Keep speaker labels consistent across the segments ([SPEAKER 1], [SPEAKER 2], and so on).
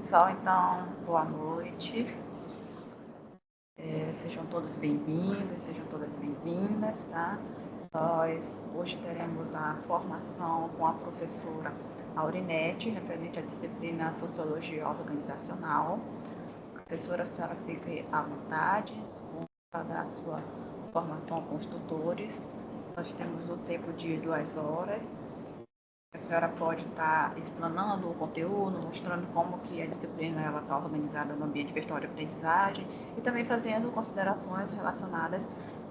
[SPEAKER 1] Pessoal, então, boa noite. Sejam todos bem-vindos, sejam todas bem-vindas, tá? Nós hoje teremos a formação com a professora Aurinete, referente à disciplina Sociologia Organizacional. Professora, a senhora fique à vontade para dar a sua formação com os tutores. Nós temos o tempo de 2 horas. A senhora pode estar explanando o conteúdo, mostrando como que a disciplina está organizada no ambiente virtual de aprendizagem e também fazendo considerações relacionadas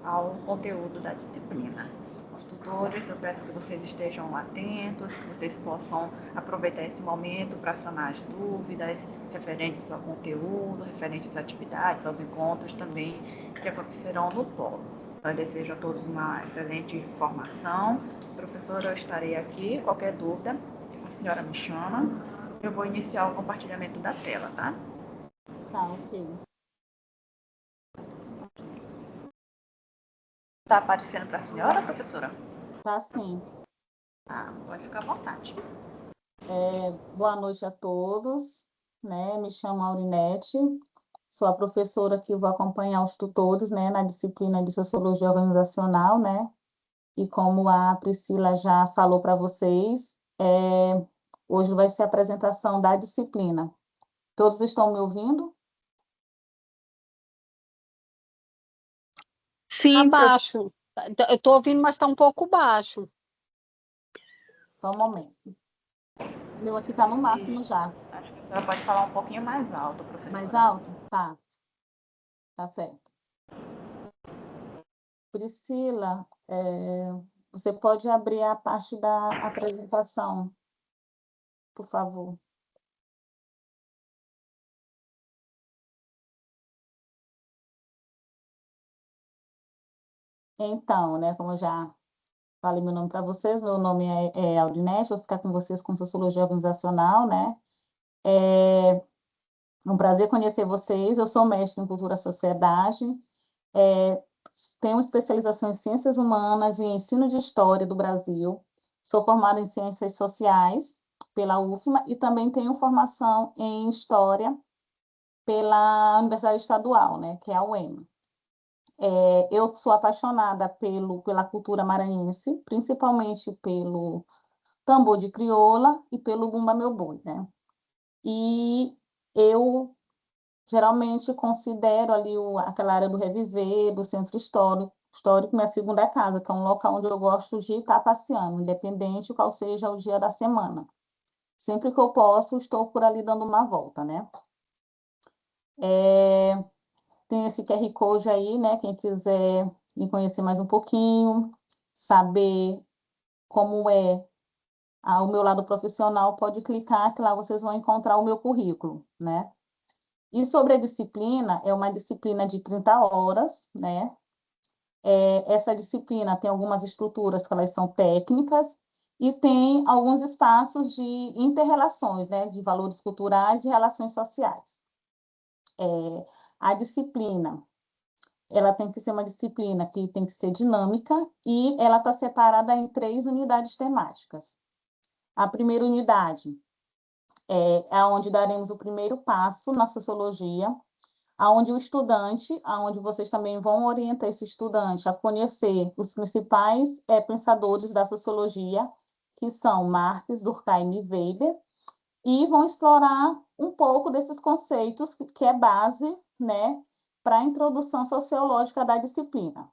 [SPEAKER 1] ao conteúdo da disciplina. Os tutores, eu peço que vocês estejam atentos, que vocês possam aproveitar esse momento para sanar as dúvidas referentes ao conteúdo, referentes às atividades, aos encontros também que acontecerão no polo. Eu desejo a todos uma excelente formação. Professora, eu estarei aqui. Qualquer dúvida, a senhora me chama. Eu vou iniciar o compartilhamento da tela, tá?
[SPEAKER 2] Tá, ok.
[SPEAKER 1] Tá aparecendo para a senhora, professora?
[SPEAKER 2] Tá sim.
[SPEAKER 1] Tá, pode ficar à vontade.
[SPEAKER 2] Boa noite a todos, né? Me chamo Aurinete, sou a professora que vou acompanhar os tutores, né, na disciplina de Sociologia Organizacional, né? E como a Priscila já falou para vocês, hoje vai ser a apresentação da disciplina. Todos estão me ouvindo?
[SPEAKER 3] Sim, baixo. Eu estou ouvindo, mas está um pouco baixo.
[SPEAKER 2] Só um momento. O meu aqui está no máximo já.
[SPEAKER 1] Acho que a senhora pode falar um pouquinho mais alto, professora.
[SPEAKER 2] Mais alto? Tá. Tá certo. Priscila, você pode abrir a parte da apresentação, por favor. Então, né, como eu já falei meu nome para vocês, meu nome é Aurinete, vou ficar com vocês com Sociologia Organizacional, né? É um prazer conhecer vocês, eu sou mestre em Cultura e Sociedade, tenho especialização em Ciências Humanas e Ensino de História do Brasil, sou formada em Ciências Sociais pela UFMA e também tenho formação em História pela Universidade Estadual, né, que é a UEMA. Eu sou apaixonada pela cultura maranhense, principalmente pelo tambor de crioula e pelo bumba meu boi, né? E eu geralmente considero ali aquela área do Reviver, do Centro Histórico, minha segunda casa, que é um local onde eu gosto de estar passeando, independente qual seja o dia da semana. Sempre que eu posso, estou por ali dando uma volta, né? Tem esse QR Code aí, né? Quem quiser me conhecer mais um pouquinho, saber como é o meu lado profissional, pode clicar que lá vocês vão encontrar o meu currículo, né? E sobre a disciplina, é uma disciplina de 30 horas, né? Essa disciplina tem algumas estruturas que elas são técnicas e tem alguns espaços de interrelações, né? De valores culturais e relações sociais. A disciplina, ela tem que ser uma disciplina que tem que ser dinâmica e ela está separada em 3 unidades temáticas. A primeira unidade é onde daremos o primeiro passo na sociologia, aonde o estudante, aonde vocês também vão orientar esse estudante a conhecer os principais pensadores da sociologia, que são Marx, Durkheim e Weber, e vão explorar um pouco desses conceitos que é base, né, para a introdução sociológica da disciplina.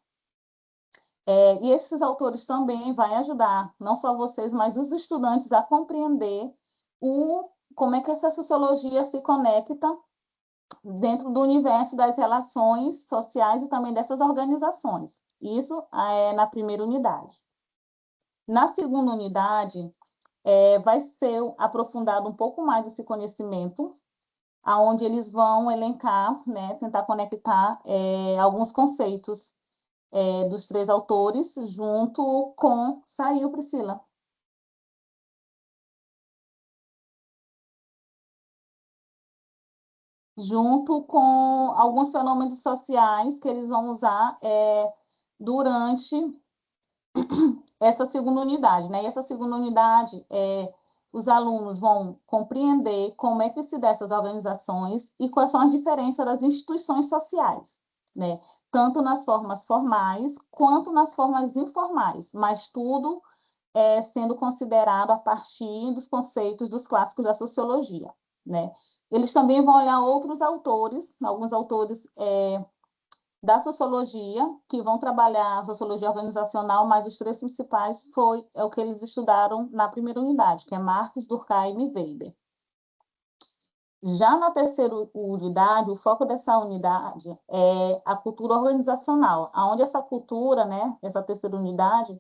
[SPEAKER 2] E esses autores também vão ajudar, não só vocês, mas os estudantes a compreender como é que essa sociologia se conecta dentro do universo das relações sociais e também dessas organizações. Isso é na primeira unidade. Na segunda unidade, vai ser aprofundado um pouco mais esse conhecimento, aonde eles vão elencar, né, tentar conectar alguns conceitos dos 3 autores junto com... Saiu, Priscila. Junto com alguns fenômenos sociais que eles vão usar durante essa segunda unidade, né? E essa segunda unidade os alunos vão compreender como é que se dá essas organizações e quais são as diferenças das instituições sociais, né? Tanto nas formas formais quanto nas formas informais, mas tudo sendo considerado a partir dos conceitos dos clássicos da sociologia, né? Eles também vão olhar outros autores, alguns autores da sociologia, que vão trabalhar a sociologia organizacional, mas os três principais é o que eles estudaram na primeira unidade, que é Marx, Durkheim e Weber. Já na terceira unidade, o foco dessa unidade é a cultura organizacional, onde essa cultura, né, essa terceira unidade,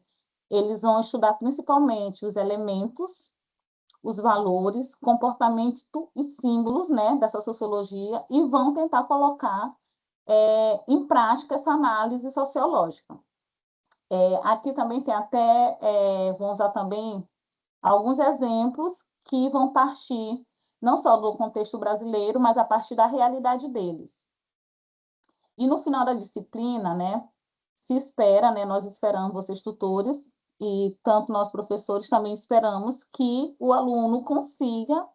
[SPEAKER 2] eles vão estudar principalmente os elementos, os valores, comportamentos e símbolos, né, dessa sociologia e vão tentar colocar em prática essa análise sociológica. Aqui também tem vão usar também alguns exemplos que vão partir não só do contexto brasileiro, mas a partir da realidade deles. E no final da disciplina, né, se espera, né, nós esperamos, vocês tutores, e tanto nós professores também esperamos que o aluno consiga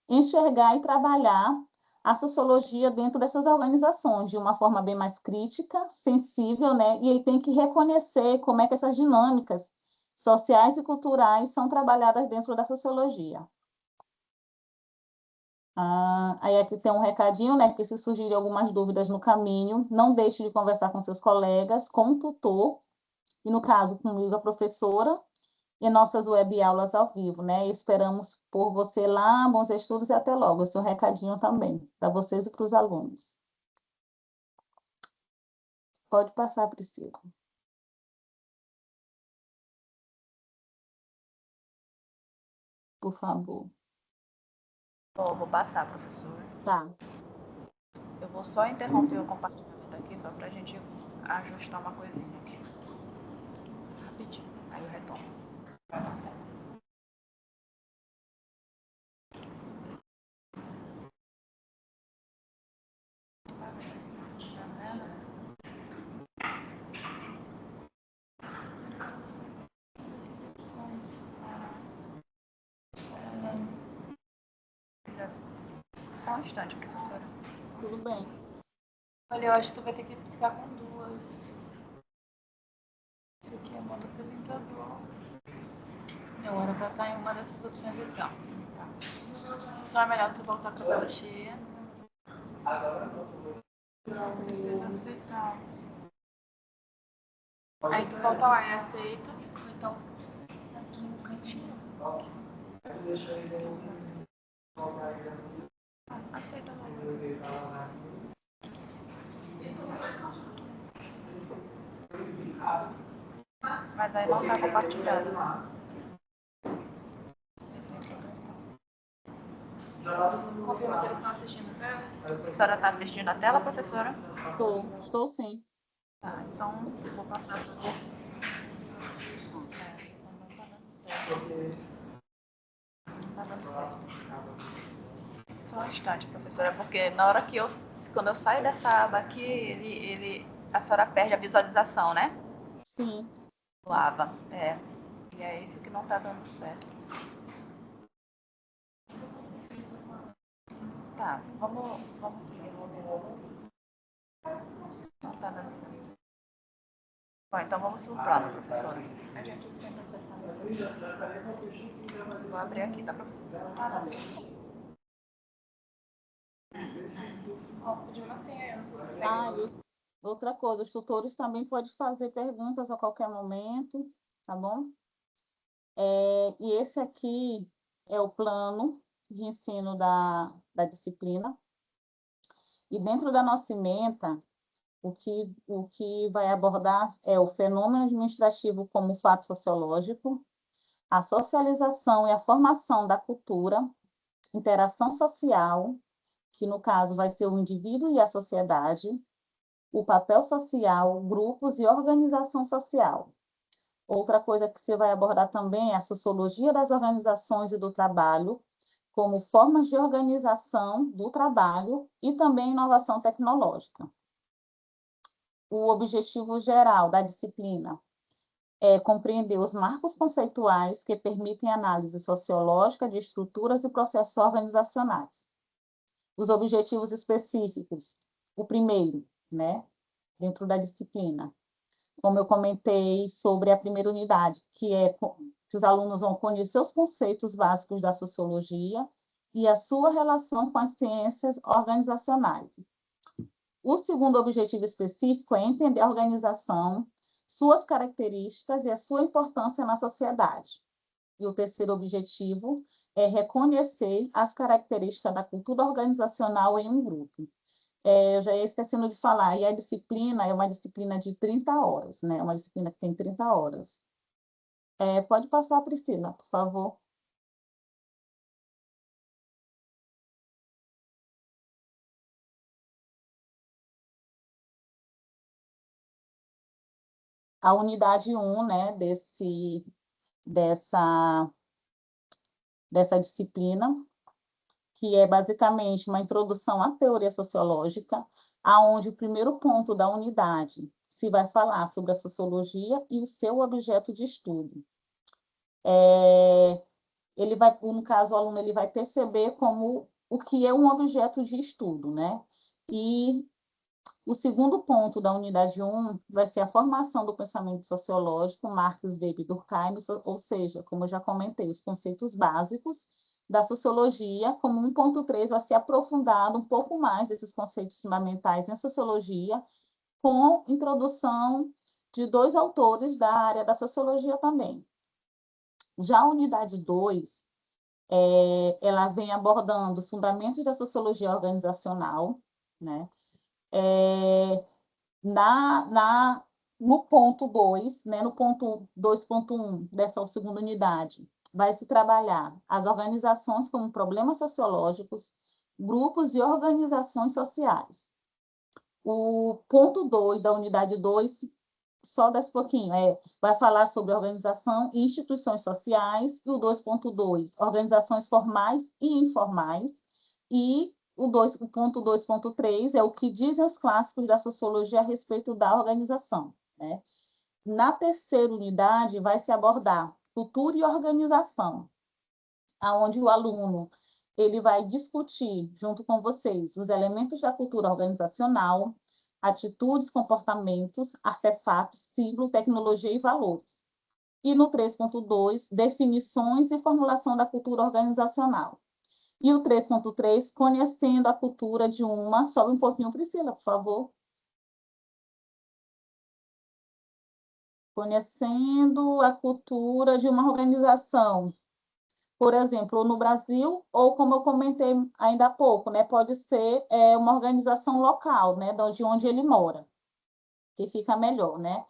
[SPEAKER 2] enxergar e trabalhar a sociologia dentro dessas organizações de uma forma bem mais crítica, sensível, né? E ele tem que reconhecer como é que essas dinâmicas sociais e culturais são trabalhadas dentro da sociologia. Aí aqui tem um recadinho, né? Que se surgirem algumas dúvidas no caminho, não deixe de conversar com seus colegas, com o tutor, e no caso comigo, a professora, e nossas web aulas ao vivo, né? Esperamos por você lá, bons estudos e até logo. Esse é um recadinho também, para vocês e para os alunos. Pode passar, Priscila. Por favor.
[SPEAKER 1] Vou passar, professora.
[SPEAKER 2] Tá.
[SPEAKER 1] Eu vou só interromper o compartilhamento aqui, só para a gente ajustar uma coisinha aqui. Rapidinho, aí eu retomo. Só um instante, professora.
[SPEAKER 2] Tudo bem.
[SPEAKER 1] Olha, eu acho que tu vai ter que ficar com duas. Isso aqui é modo apresentador. Não, era pra estar em uma dessas opções aqui, ó. Tá. Então é melhor tu voltar pra tela cheia. Não precisa aceitar. Aí tu volta lá e aceita. Então, aqui no cantinho. Aceita logo. Mas aí não tá compartilhando. Confirma se eles estão assistindo a tela. A professora está assistindo a tela, professora?
[SPEAKER 2] Estou sim.
[SPEAKER 1] Tá, então vou passar para você. Não tá dando certo. Não tá dando certo. Só um instante, professora, porque na hora que quando eu saio dessa aba aqui, a senhora perde a visualização, né?
[SPEAKER 2] Sim.
[SPEAKER 1] Do aba, E é isso que não tá dando certo. Tá, vamos seguir esse mesmo. Não tá dando certo. Bom, então vamos pro plano, professora. A gente tenta acessar isso. Vou abrir aqui, tá, professora? Ah, não.
[SPEAKER 2] Outra coisa, os tutores também podem fazer perguntas a qualquer momento, tá bom? E esse aqui é o plano de ensino da disciplina. E dentro da nossa ementa, o que vai abordar é o fenômeno administrativo como fato sociológico, a socialização e a formação da cultura, interação social, que no caso vai ser o indivíduo e a sociedade, o papel social, grupos e organização social. Outra coisa que você vai abordar também é a sociologia das organizações e do trabalho, como formas de organização do trabalho e também inovação tecnológica. O objetivo geral da disciplina compreender os marcos conceituais que permitem análise sociológica de estruturas e processos organizacionais. Os objetivos específicos, o primeiro, né, dentro da disciplina, como eu comentei sobre a primeira unidade, que é que os alunos vão conhecer os conceitos básicos da sociologia e a sua relação com as ciências organizacionais. O segundo objetivo específico é entender a organização, suas características e a sua importância na sociedade. E o terceiro objetivo é reconhecer as características da cultura organizacional em um grupo. Eu já ia esquecendo de falar, e a disciplina é uma disciplina de 30 horas, né? Uma disciplina que tem 30 horas. Pode passar, Priscila, por favor. A unidade 1, né, dessa disciplina, que é basicamente uma introdução à teoria sociológica, aonde o primeiro ponto da unidade se vai falar sobre a sociologia e o seu objeto de estudo. Ele vai, no caso, o aluno ele vai perceber como o que é um objeto de estudo, né? E o segundo ponto da unidade 1 vai ser a formação do pensamento sociológico, Marx, Weber e Durkheim, ou seja, como eu já comentei, os conceitos básicos da sociologia, como 1.3 vai ser aprofundado um pouco mais desses conceitos fundamentais em sociologia, com introdução de 2 autores da área da sociologia também. Já a unidade 2, ela vem abordando os fundamentos da sociologia organizacional, né? No ponto 2, né, no ponto 2.1 dessa segunda unidade, vai se trabalhar as organizações como problemas sociológicos, grupos e organizações sociais. O ponto 2 da unidade 2, só desse pouquinho, vai falar sobre organização e instituições sociais, e o 2.2, organizações formais e informais, e o ponto 2.3 é o que dizem os clássicos da sociologia a respeito da organização, né? Na terceira unidade, vai se abordar cultura e organização, aonde o aluno ele vai discutir, junto com vocês, os elementos da cultura organizacional, atitudes, comportamentos, artefatos, símbolo, tecnologia e valores. E no 3.2, definições e formulação da cultura organizacional. E o 3.3, conhecendo a cultura de uma... Sobe um pouquinho, Priscila, por favor. Conhecendo a cultura de uma organização. Por exemplo, no Brasil, ou como eu comentei ainda há pouco, né, pode ser uma organização local, né, de onde ele mora, que fica melhor, né?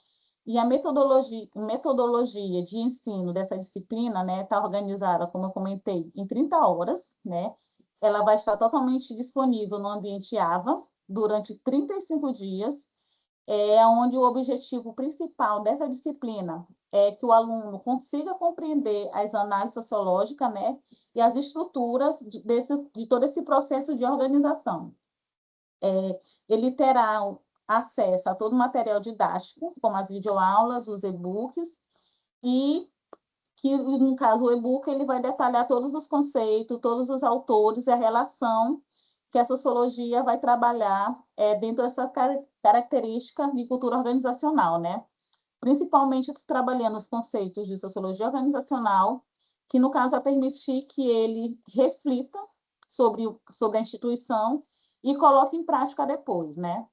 [SPEAKER 2] E a metodologia de ensino dessa disciplina, né, está organizada, como eu comentei, em 30 horas, né? Ela vai estar totalmente disponível no ambiente AVA durante 35 dias, onde o objetivo principal dessa disciplina é que o aluno consiga compreender as análises sociológicas, né, e as estruturas de todo esse processo de organização. Ele terá acesso a todo o material didático, como as videoaulas, os e-books, e que, no caso, o e-book ele vai detalhar todos os conceitos, todos os autores e a relação que a sociologia vai trabalhar dentro dessa característica de cultura organizacional, né? Principalmente trabalhando os conceitos de sociologia organizacional, que, no caso, vai permitir que ele reflita sobre a instituição e coloque em prática depois, né?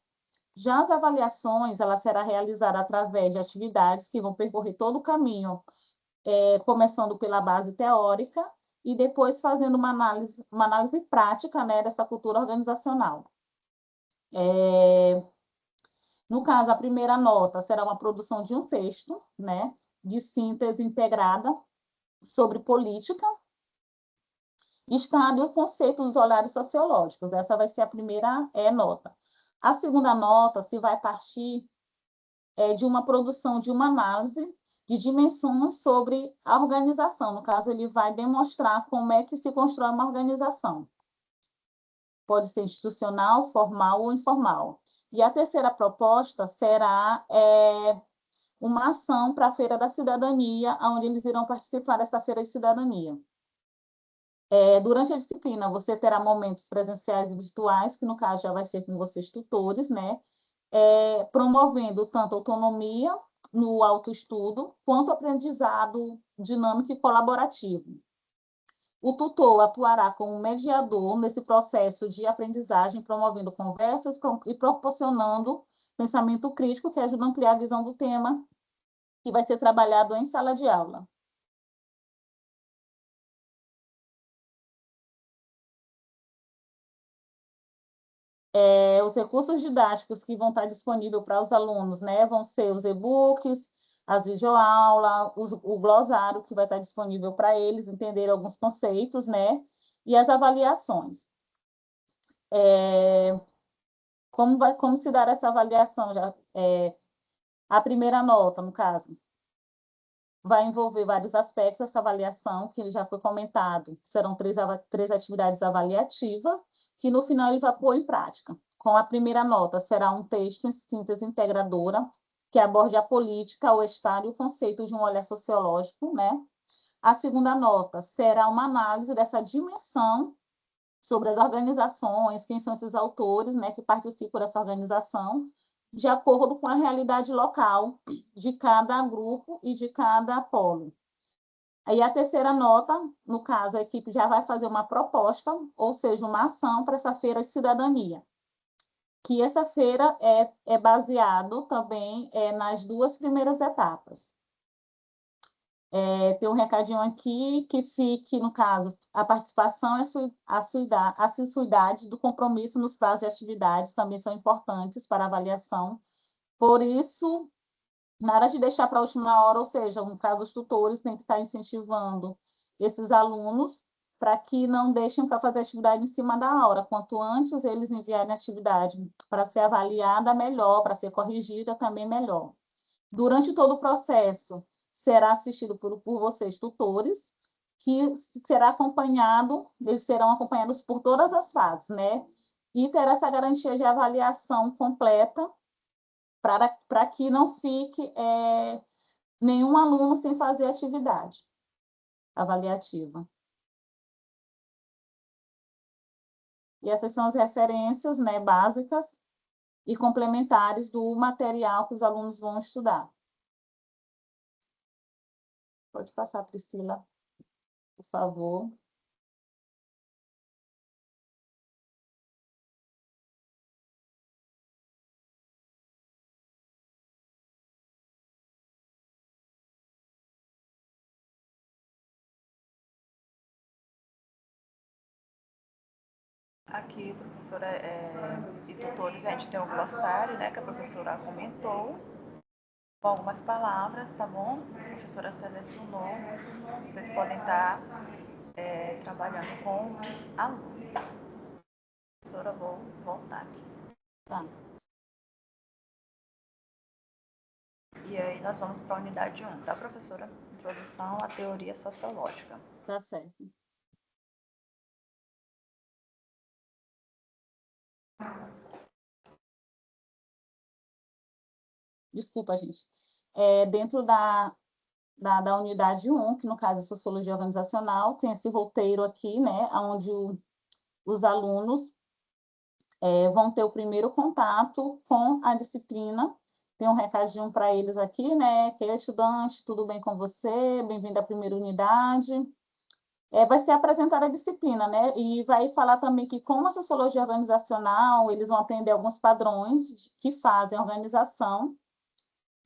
[SPEAKER 2] Já as avaliações, ela será realizada através de atividades que vão percorrer todo o caminho, começando pela base teórica e depois fazendo uma análise prática, né, dessa cultura organizacional. No caso, a primeira nota será uma produção de um texto, né, de síntese integrada sobre política, Estado e conceito dos olhares sociológicos. Essa vai ser a primeira nota. A segunda nota se vai partir de uma produção de uma análise de dimensões sobre a organização. No caso, ele vai demonstrar como é que se constrói uma organização. Pode ser institucional, formal ou informal. E a terceira proposta será uma ação para a Feira da Cidadania, onde eles irão participar dessa Feira de Cidadania. Durante a disciplina, você terá momentos presenciais e virtuais, que no caso já vai ser com vocês tutores, né? Promovendo tanto autonomia no autoestudo, quanto aprendizado dinâmico e colaborativo. O tutor atuará como mediador nesse processo de aprendizagem, promovendo conversas e proporcionando pensamento crítico, que ajuda a ampliar a visão do tema, que vai ser trabalhado em sala de aula. Os recursos didáticos que vão estar disponíveis para os alunos, né, vão ser os e-books, as videoaulas, o glossário que vai estar disponível para eles entenderem alguns conceitos, né, e as avaliações. Como se dar essa avaliação? A primeira nota, no caso, vai envolver vários aspectos dessa avaliação, que já foi comentado. Serão três atividades avaliativas, que no final ele vai pôr em prática. Com a primeira nota, será um texto em síntese integradora, que aborde a política, o Estado e o conceito de um olhar sociológico, né? A segunda nota será uma análise dessa dimensão sobre as organizações, quem são esses autores, né, que participam dessa organização, de acordo com a realidade local de cada grupo e de cada polo. Aí a terceira nota, no caso, a equipe já vai fazer uma proposta, ou seja, uma ação para essa feira de cidadania. Que essa feira é baseado também nas duas primeiras etapas. Tem um recadinho aqui que fique, no caso, a participação, a assiduidade do compromisso nos prazos de atividades também são importantes para avaliação. Por isso, nada de deixar para a última hora, ou seja, no caso, os tutores têm que estar incentivando esses alunos para que não deixem para fazer atividade em cima da hora. Quanto antes eles enviarem a atividade para ser avaliada, melhor, para ser corrigida, também melhor. Durante todo o processo, será assistido por vocês, tutores, que será acompanhado, eles serão acompanhados por todas as fases, né? E terá essa garantia de avaliação completa para que não fique nenhum aluno sem fazer atividade avaliativa. E essas são as referências, né, básicas e complementares do material que os alunos vão estudar. Pode passar, Priscila, por favor.
[SPEAKER 1] Aqui, professora, e tutores, a gente tem o glossário, né, que a professora comentou, com algumas palavras, tá bom? A professora selecionou, vocês podem estar trabalhando com os alunos. Professora, vou voltar aqui.
[SPEAKER 2] Tá.
[SPEAKER 1] E aí nós vamos para a unidade 1, tá, professora? Introdução à teoria sociológica.
[SPEAKER 2] Tá certo. Desculpa, gente. Dentro da unidade 1, que no caso é Sociologia Organizacional, tem esse roteiro aqui, né, onde os alunos vão ter o primeiro contato com a disciplina. Tem um recadinho para eles aqui, né, que é estudante, tudo bem com você? Bem-vindo à primeira unidade. Vai ser apresentada a disciplina, né, e vai falar também que, como a Sociologia Organizacional, eles vão aprender alguns padrões que fazem a organização,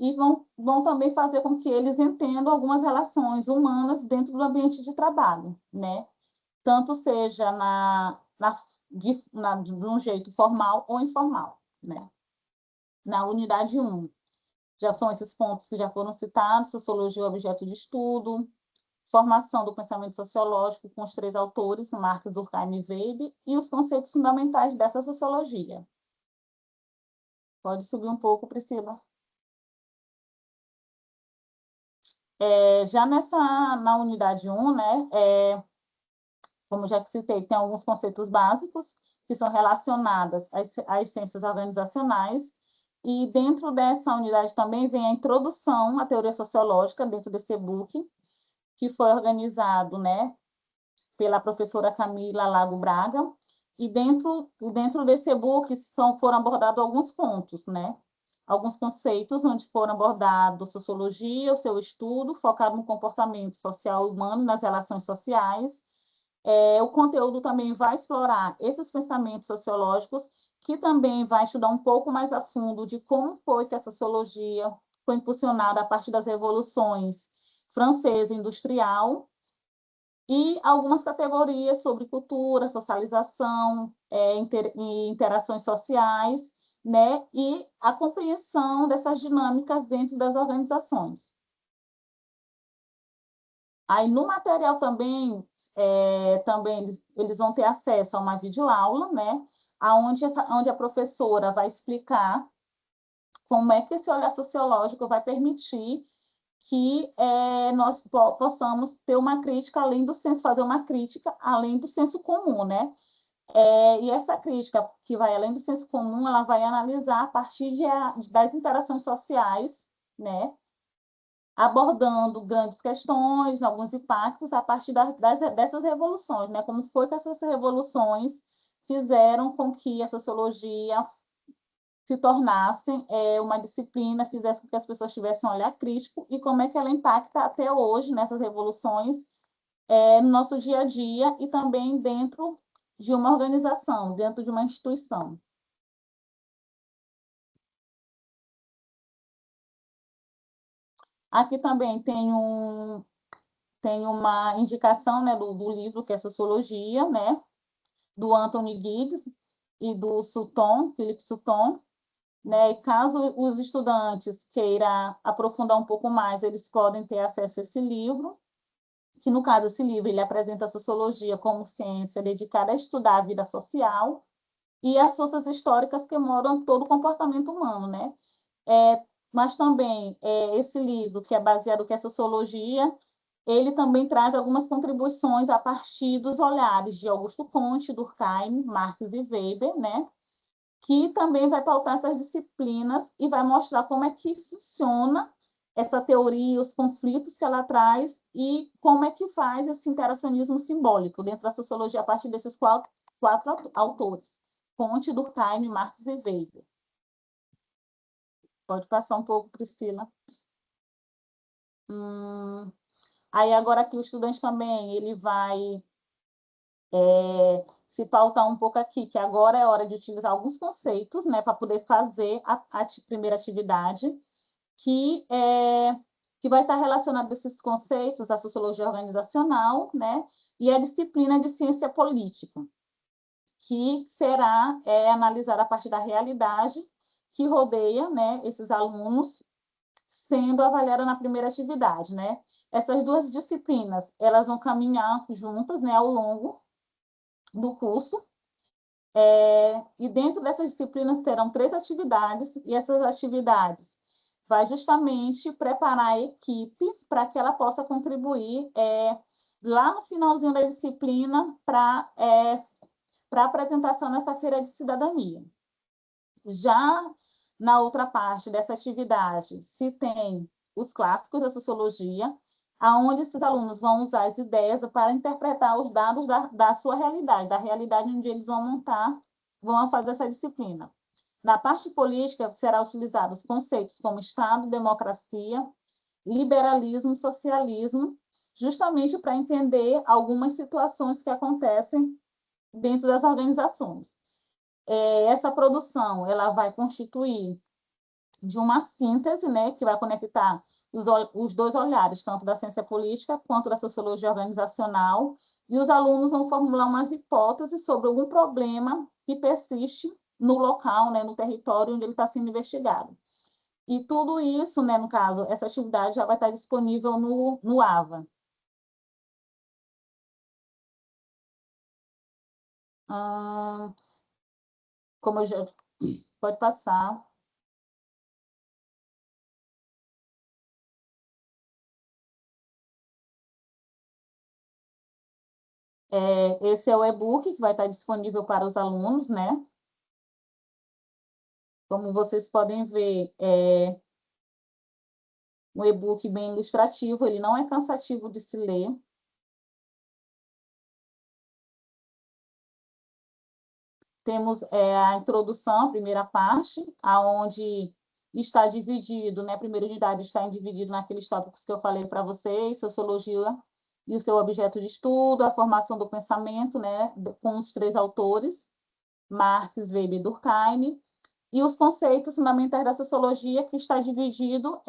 [SPEAKER 2] e vão também fazer com que eles entendam algumas relações humanas dentro do ambiente de trabalho, né? Tanto seja de um jeito formal ou informal, né? Na unidade 1, já são esses pontos que já foram citados: sociologia, objeto de estudo, formação do pensamento sociológico com os 3 autores, Marx, Durkheim e Weber, e os conceitos fundamentais dessa sociologia. Pode subir um pouco, Priscila. Já na unidade 1, né, como já citei, tem alguns conceitos básicos que são relacionados às ciências organizacionais, E dentro dessa unidade também vem a introdução à teoria sociológica, dentro desse e-book, que foi organizado, né, pela professora Camila Lago Braga, e dentro desse e-book foram abordados alguns pontos, né? Alguns conceitos onde foram abordados sociologia, o seu estudo, focado no comportamento social e humano, nas relações sociais. O conteúdo também vai explorar esses pensamentos sociológicos, que também vai estudar um pouco mais a fundo de como foi que a sociologia foi impulsionada a partir das revoluções francesa e industrial, e algumas categorias sobre cultura, socialização, e interações sociais, né, e a compreensão dessas dinâmicas dentro das organizações. Aí, no material também, eles vão ter acesso a uma videoaula, né, onde a professora vai explicar como é que esse olhar sociológico vai permitir que nós possamos ter uma crítica além do senso, fazer uma crítica além do senso comum, né? E essa crítica que vai além do senso comum, ela vai analisar a partir das interações sociais, né? Abordando grandes questões, alguns impactos a partir dessas revoluções, né? Como foi que essas revoluções fizeram com que a sociologia se tornassem uma disciplina, fizesse com que as pessoas tivessem um olhar crítico, e como é que ela impacta até hoje nessas revoluções no nosso dia a dia e também dentro de uma organização, dentro de uma instituição. Aqui também tem uma indicação, né, do livro que é Sociologia, né, do Anthony Giddens e do Philippe Sutton, né? E caso os estudantes queiram aprofundar um pouco mais, eles podem ter acesso a esse livro, que no caso esse livro ele apresenta a sociologia como ciência dedicada a estudar a vida social e as forças históricas que moram todo o comportamento humano, né? Mas também esse livro, que é baseado que é sociologia, ele também traz algumas contribuições a partir dos olhares de Augusto Comte, Durkheim, Marx e Weber, né? Que também vai pautar essas disciplinas e vai mostrar como é que funciona essa teoria, os conflitos que ela traz e como é que faz esse interacionismo simbólico dentro da sociologia a partir desses quatro autores, Comte, Durkheim, Marx e Weber. Pode passar um pouco, Priscila. Aí agora aqui o estudante também, ele vai se pautar um pouco aqui, que agora é hora de utilizar alguns conceitos, né, para poder fazer a primeira atividade, que vai estar relacionado a esses conceitos, a sociologia organizacional, né, e a disciplina de ciência política, que será analisada a partir da realidade que rodeia, né, esses alunos, sendo avaliada na primeira atividade, né? Essas duas disciplinas, elas vão caminhar juntas, né, ao longo do curso, e dentro dessas disciplinas terão 3 atividades, e essas atividades vai justamente preparar a equipe para que ela possa contribuir lá no finalzinho da disciplina para a apresentação nessa feira de cidadania. Já na outra parte dessa atividade, se tem os clássicos da sociologia, aonde esses alunos vão usar as ideias para interpretar os dados da sua realidade, da realidade onde eles vão fazer essa disciplina. Na parte política, será utilizados os conceitos como Estado, democracia, liberalismo, socialismo, justamente para entender algumas situações que acontecem dentro das organizações. Essa produção ela vai constituir de uma síntese, né, que vai conectar os 2 olhares, tanto da ciência política quanto da sociologia organizacional, e os alunos vão formular umas hipóteses sobre algum problema que persiste no local, né, no território onde ele está sendo investigado. E tudo isso, né, no caso, essa atividade já vai estar disponível no AVA. Como eu já... Pode passar. Esse é o e-book que vai estar disponível para os alunos, né? Como vocês podem ver, é um e-book bem ilustrativo, ele não é cansativo de se ler. Temos a introdução, a primeira parte, aonde está dividido, né? A primeira unidade está dividido naqueles tópicos que eu falei para vocês, sociologia e o seu objeto de estudo, a formação do pensamento, né? Com os 3 autores, Marx, Weber e Durkheim, e os conceitos fundamentais da sociologia, que está dividido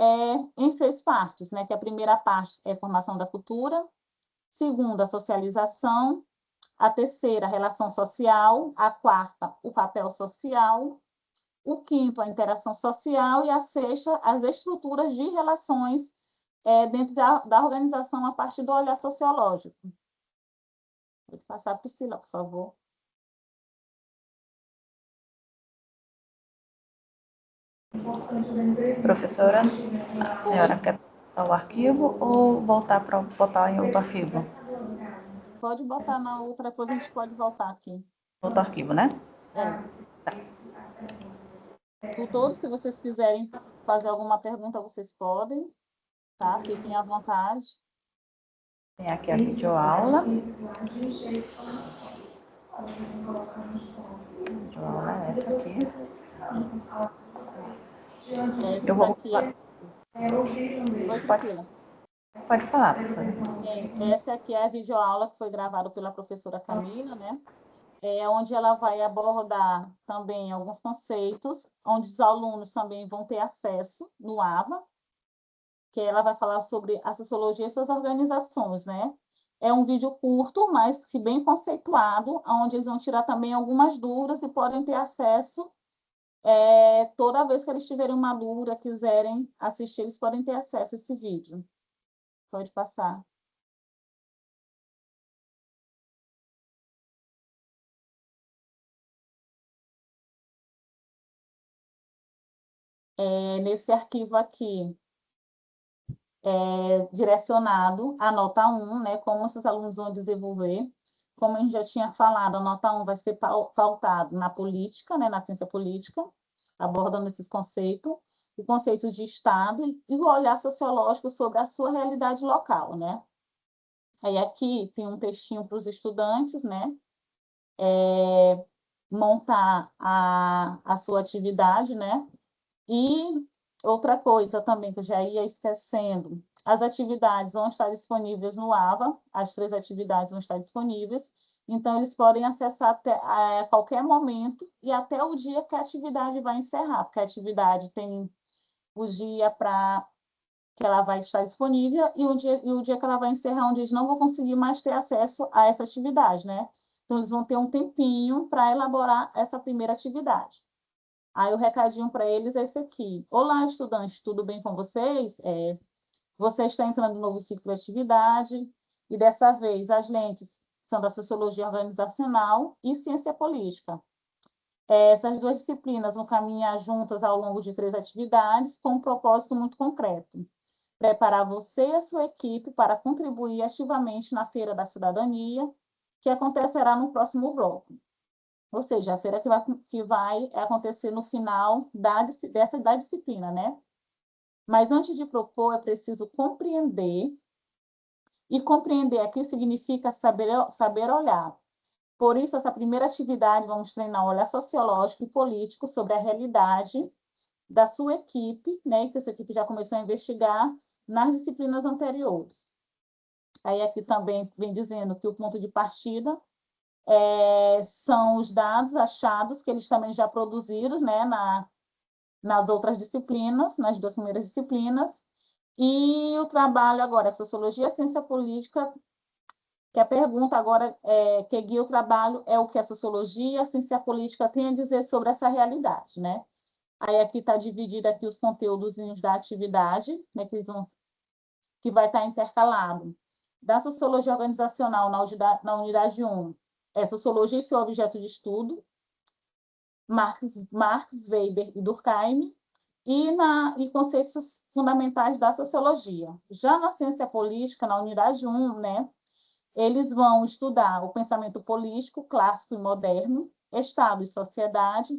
[SPEAKER 2] em 6 partes, né? Que a primeira parte é a formação da cultura, segunda, a socialização, a terceira, a relação social, a quarta, o papel social, o quinto, a interação social, e a sexta, as estruturas de relações dentro da organização a partir do olhar sociológico. Vou passar a Priscila, por favor.
[SPEAKER 1] Professora, a senhora quer passar o arquivo ou voltar para botar em outro arquivo?
[SPEAKER 2] Pode botar na outra, depois a gente pode voltar aqui.
[SPEAKER 1] Outro arquivo, né?
[SPEAKER 2] Tá. Tutores, se vocês quiserem fazer alguma pergunta, vocês podem, tá? Fiquem à vontade.
[SPEAKER 1] Tem aqui a videoaula. Videoaula é essa aqui.
[SPEAKER 2] Essa daqui... Oi, Priscila.
[SPEAKER 1] Pode falar, professora.
[SPEAKER 2] Essa aqui é a videoaula que foi gravada pela professora Camila, né? Onde ela vai abordar também alguns conceitos, onde os alunos também vão ter acesso no AVA, que ela vai falar sobre a sociologia e suas organizações, né? É um vídeo curto, mas bem conceituado, onde eles vão tirar também algumas dúvidas e podem ter acesso toda vez que eles tiverem uma dúvida, quiserem assistir, eles podem ter acesso a esse vídeo. Pode passar. Nesse arquivo aqui, direcionado à nota 1, né, como esses alunos vão desenvolver. Como a gente já tinha falado, a nota 1 vai ser pautada na política, né, na ciência política, abordando esses conceitos, o conceito de Estado e o olhar sociológico sobre a sua realidade local, né? Aí aqui tem um textinho para os estudantes, né? Montar a sua atividade, né? E outra coisa também que eu já ia esquecendo, as atividades vão estar disponíveis no AVA, as 3 atividades vão estar disponíveis, então eles podem acessar até, a qualquer momento e até o dia que a atividade vai encerrar, porque a atividade tem o dia para que ela vai estar disponível e o dia que ela vai encerrar, onde eles não vão conseguir mais ter acesso a essa atividade, né? Então, eles vão ter um tempinho para elaborar essa primeira atividade. Aí o recadinho para eles é esse aqui. Olá, estudantes, tudo bem com vocês? Você está entrando no novo ciclo de atividade e dessa vez as lentes são da Sociologia Organizacional e Ciência Política. Essas 2 disciplinas vão caminhar juntas ao longo de 3 atividades com um propósito muito concreto. Preparar você e a sua equipe para contribuir ativamente na Feira da Cidadania, que acontecerá no próximo bloco. Ou seja, a feira que vai acontecer no final da disciplina, né? Mas antes de propor, é preciso compreender, e compreender aqui significa saber olhar. Por isso, essa primeira atividade, vamos treinar o olhar sociológico e político sobre a realidade da sua equipe, né? Que a sua equipe já começou a investigar nas disciplinas anteriores. Aí aqui também vem dizendo que o ponto de partida são os dados achados, que eles também já produzidos, né, nas outras disciplinas, nas 2 primeiras disciplinas, e o trabalho agora, Sociologia e Ciência Política, que a pergunta agora que guia o trabalho é o que a Sociologia e a Ciência Política têm a dizer sobre essa realidade, né? Aí aqui está dividido aqui os conteúdos da atividade, né, que vai estar intercalado. Da Sociologia Organizacional na unidade 1, Sociologia e seu objeto de estudo, Marx, Weber e Durkheim, e conceitos fundamentais da sociologia. Já na ciência política, na unidade 1, né, eles vão estudar o pensamento político clássico e moderno, Estado e sociedade,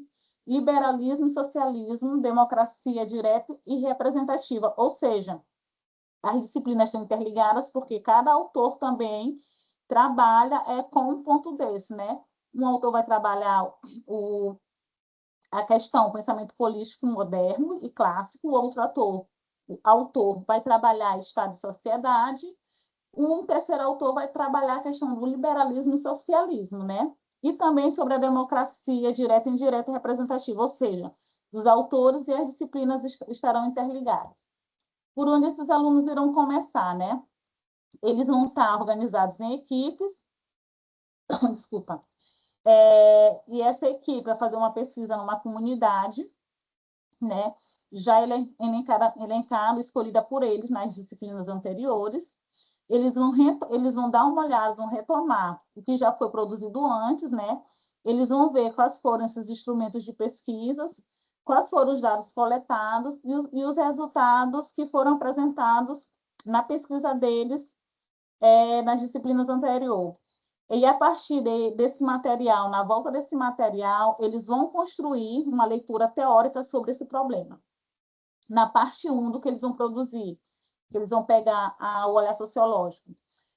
[SPEAKER 2] liberalismo e socialismo, democracia direta e representativa, ou seja, as disciplinas estão interligadas porque cada autor também trabalha com um ponto desse, né? Um autor vai trabalhar a questão, o pensamento político moderno e clássico, o outro autor vai trabalhar Estado e sociedade, um terceiro autor vai trabalhar a questão do liberalismo e socialismo, né? E também sobre a democracia direta, indireta e representativa, ou seja, os autores e as disciplinas estarão interligados. Por onde esses alunos irão começar, né? Eles vão estar organizados em equipes, desculpa, e essa equipe vai fazer uma pesquisa numa comunidade, né? Já elencado, escolhida por eles nas disciplinas anteriores. Eles vão dar uma olhada, vão retomar o que já foi produzido antes, né? Eles vão ver quais foram esses instrumentos de pesquisas, quais foram os dados coletados e os resultados que foram apresentados na pesquisa deles nas disciplinas anteriores. E a partir desse material, na volta desse material, eles vão construir uma leitura teórica sobre esse problema. Na parte 1 do que eles vão produzir, eles vão pegar o olhar sociológico,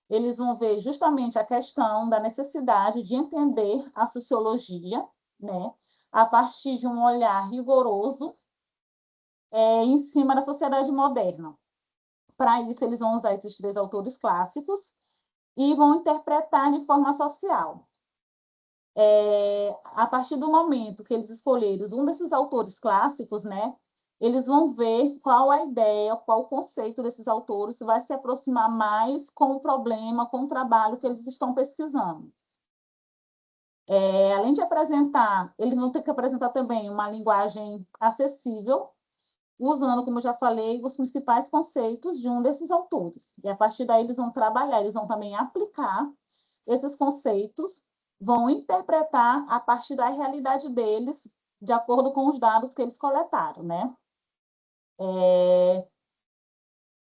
[SPEAKER 2] eles vão ver justamente a questão da necessidade de entender a sociologia, né, a partir de um olhar rigoroso em cima da sociedade moderna. Para isso, eles vão usar esses 3 autores clássicos e vão interpretar de forma social. A partir do momento que eles escolherem um desses autores clássicos, né, eles vão ver qual a ideia, qual o conceito desses autores vai se aproximar mais com o problema, com o trabalho que eles estão pesquisando. Além de apresentar, eles vão ter que apresentar também uma linguagem acessível, usando, como eu já falei, os principais conceitos de um desses autores. E a partir daí eles vão trabalhar, eles vão também aplicar esses conceitos, vão interpretar a partir da realidade deles, de acordo com os dados que eles coletaram, né?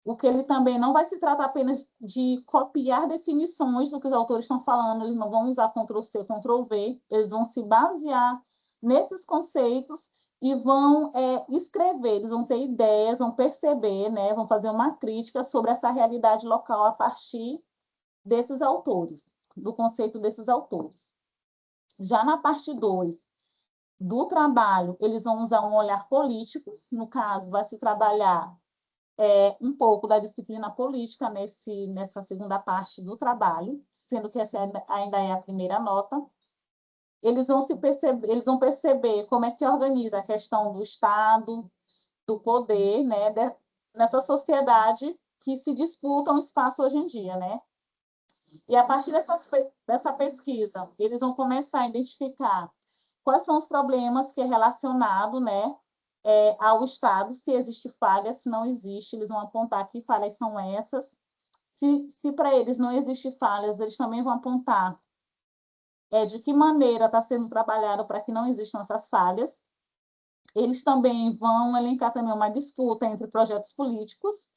[SPEAKER 2] O que ele também não vai se tratar apenas de copiar definições do que os autores estão falando, eles não vão usar Ctrl+C, Ctrl+V, eles vão se basear nesses conceitos e vão escrever, eles vão ter ideias, vão perceber, né, vão fazer uma crítica sobre essa realidade local a partir desses autores, do conceito desses autores. Já na parte 2 do trabalho, eles vão usar um olhar político, no caso, vai se trabalhar um pouco da disciplina política nessa segunda parte do trabalho, sendo que essa ainda é a primeira nota. Eles vão perceber como é que organiza a questão do Estado, do poder, né, nessa sociedade que se disputa um espaço hoje em dia, né? E a partir dessa pesquisa, eles vão começar a identificar quais são os problemas que é relacionado, né, ao Estado, se existe falha, se não existe, eles vão apontar que falhas são essas. Se para eles não existem falhas, eles também vão apontar de que maneira está sendo trabalhado para que não existam essas falhas. Eles também vão elencar também uma disputa entre projetos políticos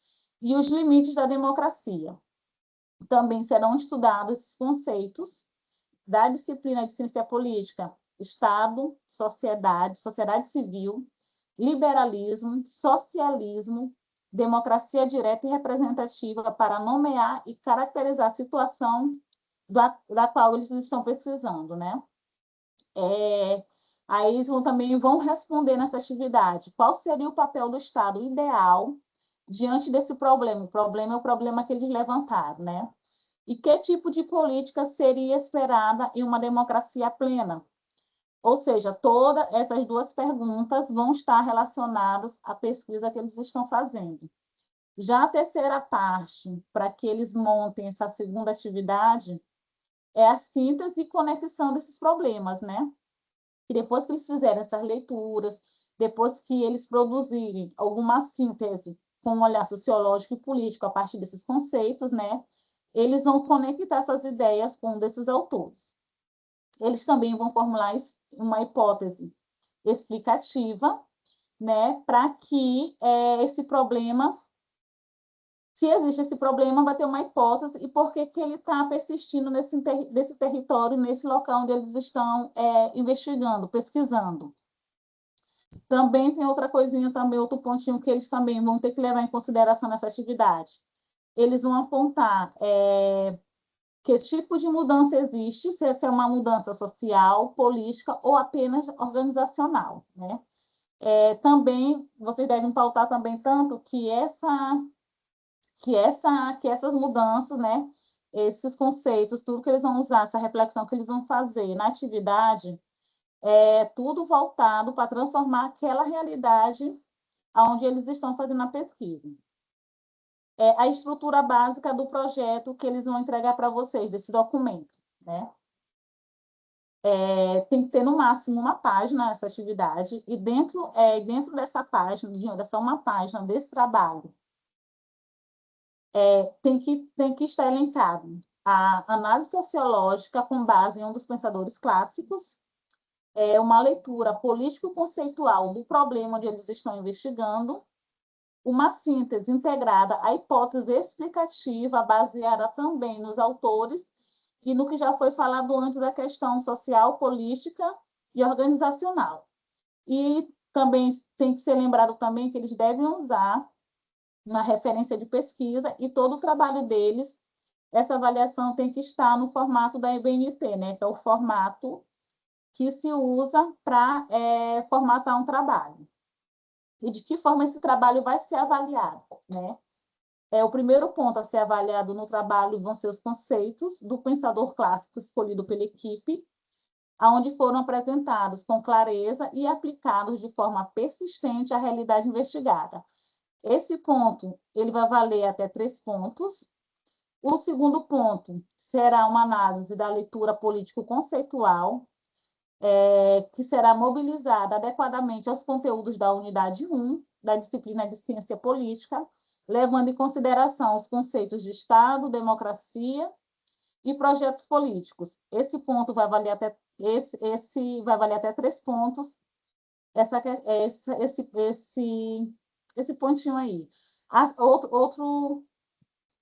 [SPEAKER 2] e os limites da democracia. Também serão estudados esses conceitos da disciplina de ciência política, Estado, sociedade civil, liberalismo, socialismo, democracia direta e representativa para nomear e caracterizar a situação da qual eles estão pesquisando, né? Aí eles também vão responder nessa atividade qual seria o papel do Estado ideal diante desse problema. O problema é o problema que eles levantaram, né? E que tipo de política seria esperada em uma democracia plena? Ou seja, todas essas 2 perguntas vão estar relacionadas à pesquisa que eles estão fazendo. Já a terceira parte, para que eles montem essa segunda atividade, é a síntese e conexão desses problemas, né? E depois que eles fizerem essas leituras, depois que eles produzirem alguma síntese com um olhar sociológico e político a partir desses conceitos, né? Eles vão conectar essas ideias com um desses autores. Eles também vão formular uma hipótese explicativa, né, para que esse problema, se existe esse problema, vai ter uma hipótese e por que ele está persistindo nesse território, nesse local onde eles estão investigando, pesquisando. Também tem outra coisinha, também outro pontinho que eles também vão ter que levar em consideração nessa atividade. Eles vão apontar que tipo de mudança existe, se essa é uma mudança social, política ou apenas organizacional, né? Também vocês devem pautar também tanto que essas mudanças, né, esses conceitos, tudo que eles vão usar, essa reflexão que eles vão fazer na atividade, tudo voltado para transformar aquela realidade onde eles estão fazendo a pesquisa. A estrutura básica do projeto que eles vão entregar para vocês, desse documento, né? Tem que ter, no máximo, uma página essa atividade, e dentro dessa página, dessa uma página desse trabalho, tem que estar elencado a análise sociológica com base em um dos pensadores clássicos, uma leitura político-conceitual do problema onde eles estão investigando, uma síntese integrada à hipótese explicativa baseada também nos autores e no que já foi falado antes da questão social, política e organizacional. E também tem que ser lembrado também que eles devem usar na referência de pesquisa e todo o trabalho deles, essa avaliação tem que estar no formato da EBNT, né, que é o formato que se usa para formatar um trabalho. E de que forma esse trabalho vai ser avaliado, né? O primeiro ponto a ser avaliado no trabalho vão ser os conceitos do pensador clássico escolhido pela equipe, aonde foram apresentados com clareza e aplicados de forma persistente à realidade investigada. Esse ponto, ele vai valer até 3 pontos. O segundo ponto será uma análise da leitura político-conceitual, que será mobilizada adequadamente aos conteúdos da unidade 1, da disciplina de Ciência Política, levando em consideração os conceitos de Estado, democracia e projetos políticos. Esse ponto vai valer até vai valer até 3 pontos. Esse pontinho aí.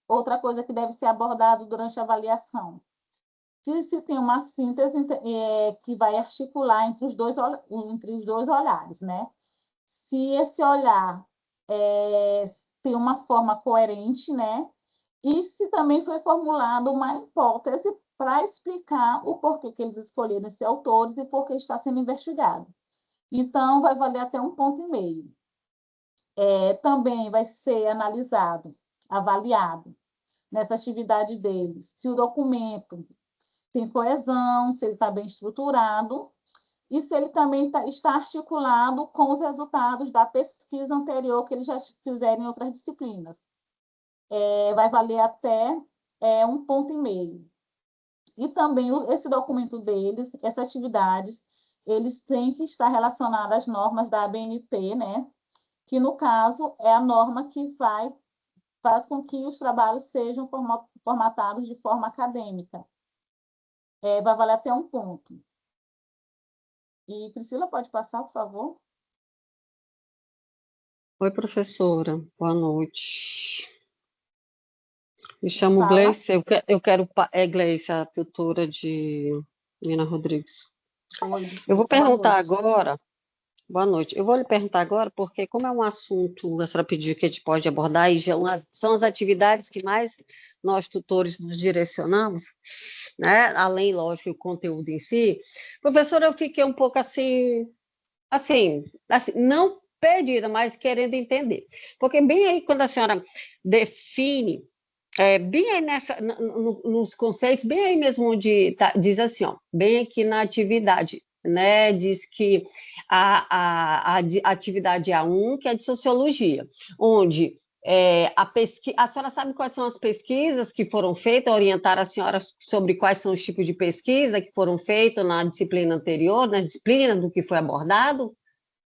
[SPEAKER 2] Outra coisa que deve ser abordado durante a avaliação. Se tem uma síntese que vai articular entre os dois olhares, né? Se esse olhar tem uma forma coerente, né? E se também foi formulada uma hipótese para explicar o porquê que eles escolheram esses autores e por que está sendo investigado. Então, vai valer até 1,5 ponto. Também vai ser avaliado nessa atividade deles, se o documento tem coesão, se ele está bem estruturado e se ele também está articulado com os resultados da pesquisa anterior que eles já fizeram em outras disciplinas. Vai valer até 1,5 ponto. E também esse documento deles, essas atividades, eles têm que estar relacionados às normas da ABNT, né? Que, no caso, é a norma que faz com que os trabalhos sejam formatados de forma acadêmica. Vai valer até 1 ponto. E, Priscila, pode passar, por favor?
[SPEAKER 4] Oi, professora. Boa noite. Me chamo
[SPEAKER 2] Fala.
[SPEAKER 4] Gleice. Eu quero... Gleice, a tutora de Nina Rodrigues.
[SPEAKER 2] Oi.
[SPEAKER 4] Eu vou perguntar agora... Boa noite. Eu vou lhe perguntar agora, porque como é um assunto, a senhora pediu que a gente pode abordar, e são as atividades que mais nós, tutores, nos direcionamos, né? Além, lógico, do conteúdo em si. Professora, eu fiquei um pouco assim, não perdida, mas querendo entender. Porque bem aí, quando a senhora define, bem aí nos conceitos, bem aí mesmo onde diz assim, ó, bem aqui na atividade, né, diz que a atividade A1, que é de sociologia, onde a senhora sabe quais são as pesquisas que foram feitas, orientar a senhora sobre quais são os tipos de pesquisa que foram feitos na disciplina anterior, na disciplina do que foi abordado?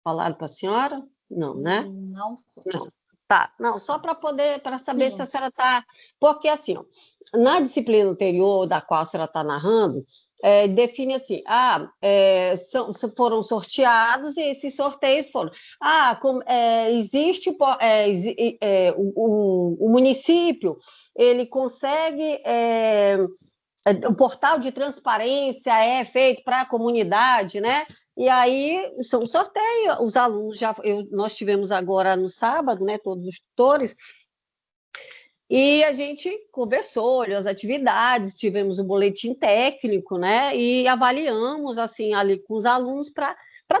[SPEAKER 4] Falaram para a senhora? Não, né?
[SPEAKER 2] Não.
[SPEAKER 4] Não. Tá, não, só para saber
[SPEAKER 2] Sim.
[SPEAKER 4] se a senhora está... Porque, assim, ó, na disciplina anterior da qual a senhora está narrando, define assim, foram sorteados e esses sorteios foram... existe... o município, ele consegue... o portal de transparência é feito para a comunidade, né? E aí, são sorteio, os alunos nós tivemos agora no sábado, né, todos os tutores, e a gente conversou, olhou as atividades, tivemos o boletim técnico, né, e avaliamos, assim, ali com os alunos, para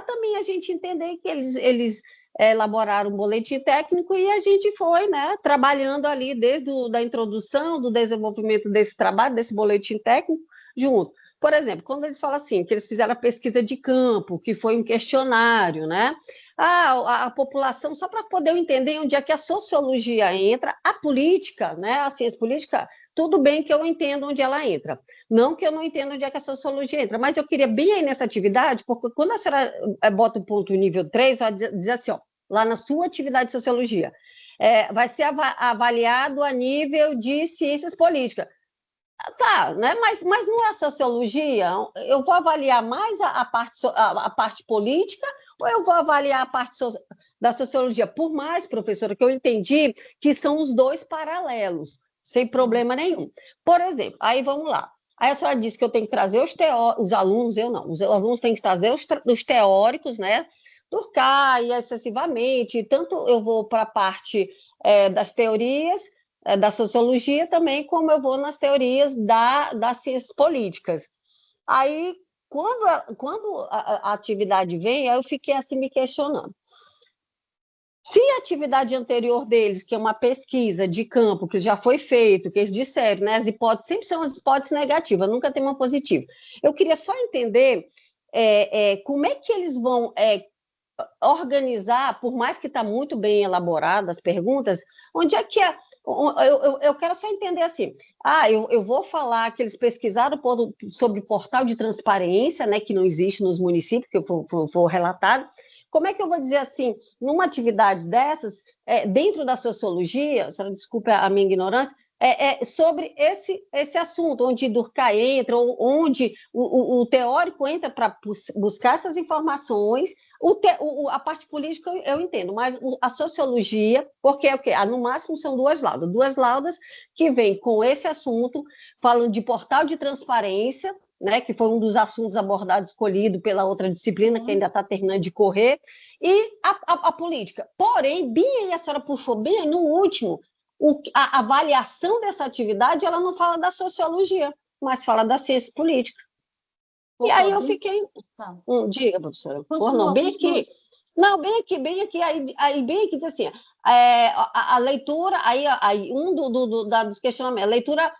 [SPEAKER 4] também a gente entender que eles elaboraram um boletim técnico e a gente foi, né, trabalhando ali desde a introdução, do desenvolvimento desse trabalho, desse boletim técnico, junto. Por exemplo, quando eles falam assim, que eles fizeram a pesquisa de campo, que foi um questionário, né? A população, só para poder entender onde é que a sociologia entra, a política, né? A ciência política, tudo bem que eu entendo onde ela entra. Não que eu não entenda onde é que a sociologia entra, mas eu queria bem aí nessa atividade, porque quando a senhora bota o ponto nível 3, ela diz assim, ó, lá na sua atividade de sociologia, vai ser avaliado a nível de ciências políticas. Tá, né? Mas não é a sociologia? Eu vou avaliar mais a parte política ou eu vou avaliar a parte da sociologia? Por mais, professora, que eu entendi que são os dois paralelos, sem problema nenhum. Por exemplo, aí vamos lá. Aí a senhora disse que eu tenho que trazer os alunos, eu não. Os alunos têm que trazer os teóricos, né? Durkheim, excessivamente. Tanto eu vou para a parte das teorias, da sociologia também, como eu vou nas teorias das ciências políticas. Aí, quando a atividade vem, eu fiquei assim me questionando. Se a atividade anterior deles, que é uma pesquisa de campo, que já foi feito, que eles disseram, né, as hipóteses sempre são as hipóteses negativas, nunca tem uma positiva. Eu queria só entender como é que eles vão organizar, por mais que está muito bem elaborada as perguntas, onde é que eu quero só entender assim, eu vou falar que eles pesquisaram sobre portal de transparência, né, que não existe nos municípios, que for relatado. Como é que eu vou dizer assim, numa atividade dessas, dentro da sociologia, a senhora desculpe a minha ignorância, sobre esse assunto, onde Durkheim entra, onde o teórico entra para buscar essas informações. A parte política eu entendo, mas a sociologia, porque é o quê? No máximo são duas laudas que vêm com esse assunto, falando de portal de transparência, né, que foi um dos assuntos abordados, escolhido pela outra disciplina, que ainda está terminando de correr, e a política. Porém, bem aí, a senhora puxou bem aí no último, a avaliação dessa atividade, ela não fala da sociologia, mas fala da ciência política. E aí eu fiquei... Tá. Diga, professora. Não, bem aqui. Não, bem aqui. Aí bem aqui diz assim, a leitura, aí um dos questionamentos, a leitura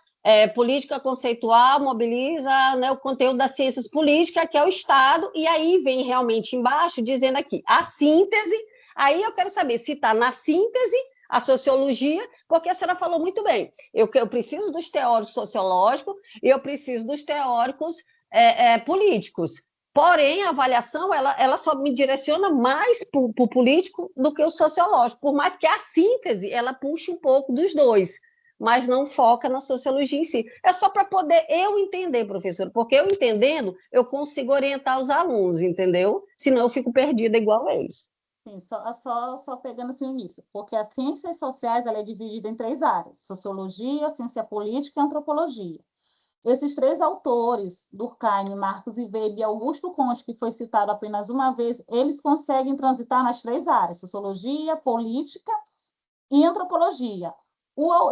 [SPEAKER 4] política conceitual mobiliza, né, o conteúdo das ciências políticas, que é o Estado, e aí vem realmente embaixo, dizendo aqui, a síntese, aí eu quero saber se está na síntese a sociologia, porque a senhora falou muito bem, eu preciso dos teóricos sociológicos e eu preciso dos teóricos políticos. Porém, a avaliação ela só me direciona mais para o político do que o sociológico, por mais que a síntese ela puxe um pouco dos dois, mas não foca na sociologia em si. É só para poder eu entender, professor, porque eu entendendo, eu consigo orientar os alunos, entendeu? Senão eu fico perdida igual a eles.
[SPEAKER 2] Sim, só pegando assim o início, porque as ciências sociais ela é dividida em 3 áreas, sociologia, ciência política e antropologia. Esses 3 autores, Durkheim, Marx e Weber e Augusto Comte, que foi citado apenas uma vez, eles conseguem transitar nas 3 áreas, sociologia, política e antropologia.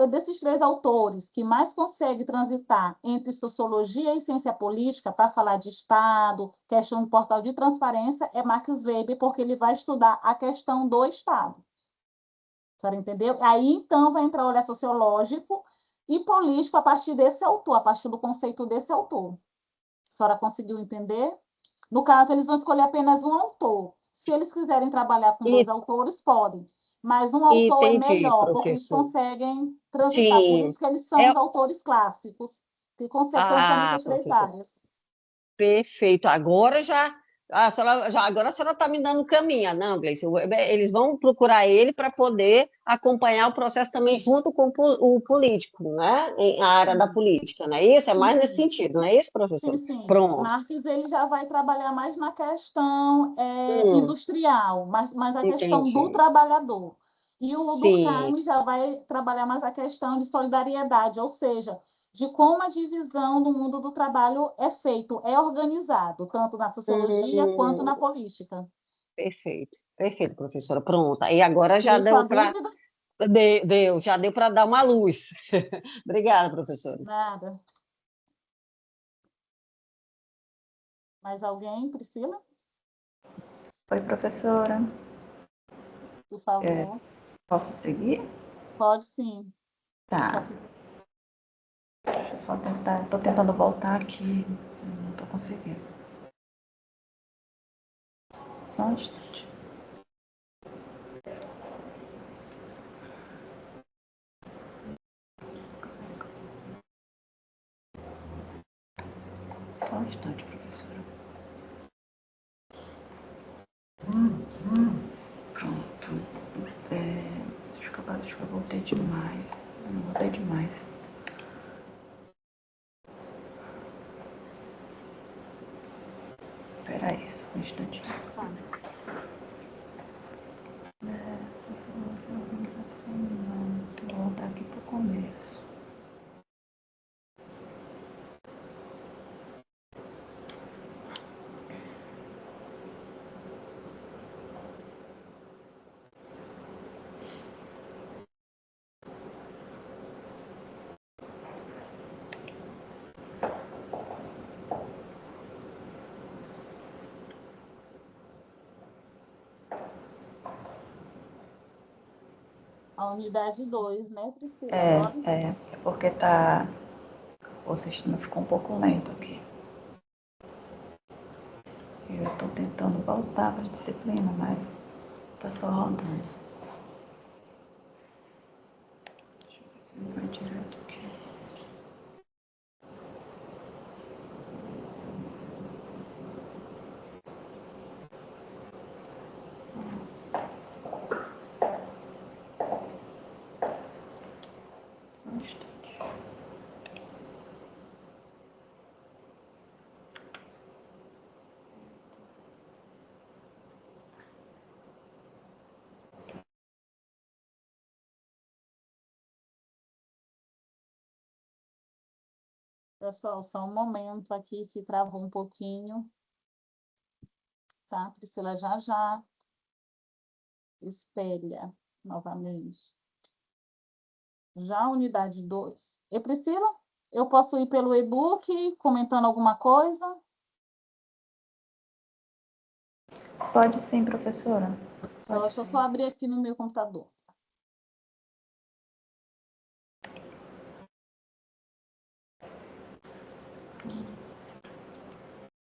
[SPEAKER 2] Desses 3 autores que mais consegue transitar entre sociologia e ciência política para falar de Estado, questão do portal de transparência, é Max Weber, porque ele vai estudar a questão do Estado. A senhora entendeu? Aí, então, vai entrar o olhar sociológico e político a partir desse autor, a partir do conceito desse autor. A senhora conseguiu entender? No caso, eles vão escolher apenas um autor. Se eles quiserem trabalhar com 2 autores, podem. Mas um autor é melhor, porque eles conseguem transitar. Por isso que eles são os autores clássicos, que conseguem transitar nessas 3 áreas.
[SPEAKER 4] Perfeito. Agora agora a senhora está me dando caminho. Não, Gleice, eles vão procurar ele para poder acompanhar o processo também junto com o político, né? A área da política, não é isso? É mais nesse sentido, não é isso, professor?
[SPEAKER 2] Sim.
[SPEAKER 4] Pronto.
[SPEAKER 2] Marx ele já vai trabalhar mais na questão industrial, mais a questão do trabalhador. E o Durkheim já vai trabalhar mais a questão de solidariedade, ou seja, de como a divisão do mundo do trabalho é feito, é organizado, tanto na sociologia quanto na política.
[SPEAKER 4] Perfeito, perfeito, professora. Pronto. Aí agora já
[SPEAKER 2] Tirei sua
[SPEAKER 4] deu para
[SPEAKER 2] dúvida?
[SPEAKER 4] já deu para dar uma luz. Obrigada, professora.
[SPEAKER 2] Nada. Mais alguém, Priscila?
[SPEAKER 1] Oi, professora.
[SPEAKER 2] Por favor.
[SPEAKER 1] Posso seguir?
[SPEAKER 2] Pode sim.
[SPEAKER 1] Tá. Deixa eu só tentar. Estou tentando voltar aqui. Não estou conseguindo. Só um instante. Só um instante, professora. Pronto. Acho que eu voltei demais. Não, voltei demais. Espera aí, só um instantinho.
[SPEAKER 2] Tá.
[SPEAKER 1] Sociologia organizacional. Vou voltar aqui para o começo.
[SPEAKER 2] A unidade 2, né, Priscila? Agora?
[SPEAKER 1] É porque tá. O sistema ficou um pouco lento aqui. Eu estou tentando voltar para a disciplina, mas está só rodando. Deixa eu ver se não vai direto aqui. Só um instante.
[SPEAKER 2] Pessoal, só um momento aqui que travou um pouquinho. Tá, Priscila, já já. Espelha novamente. Já a unidade 2. E Priscila, eu posso ir pelo e-book comentando alguma coisa?
[SPEAKER 1] Pode sim, professora.
[SPEAKER 2] Deixa eu só abrir aqui no meu computador.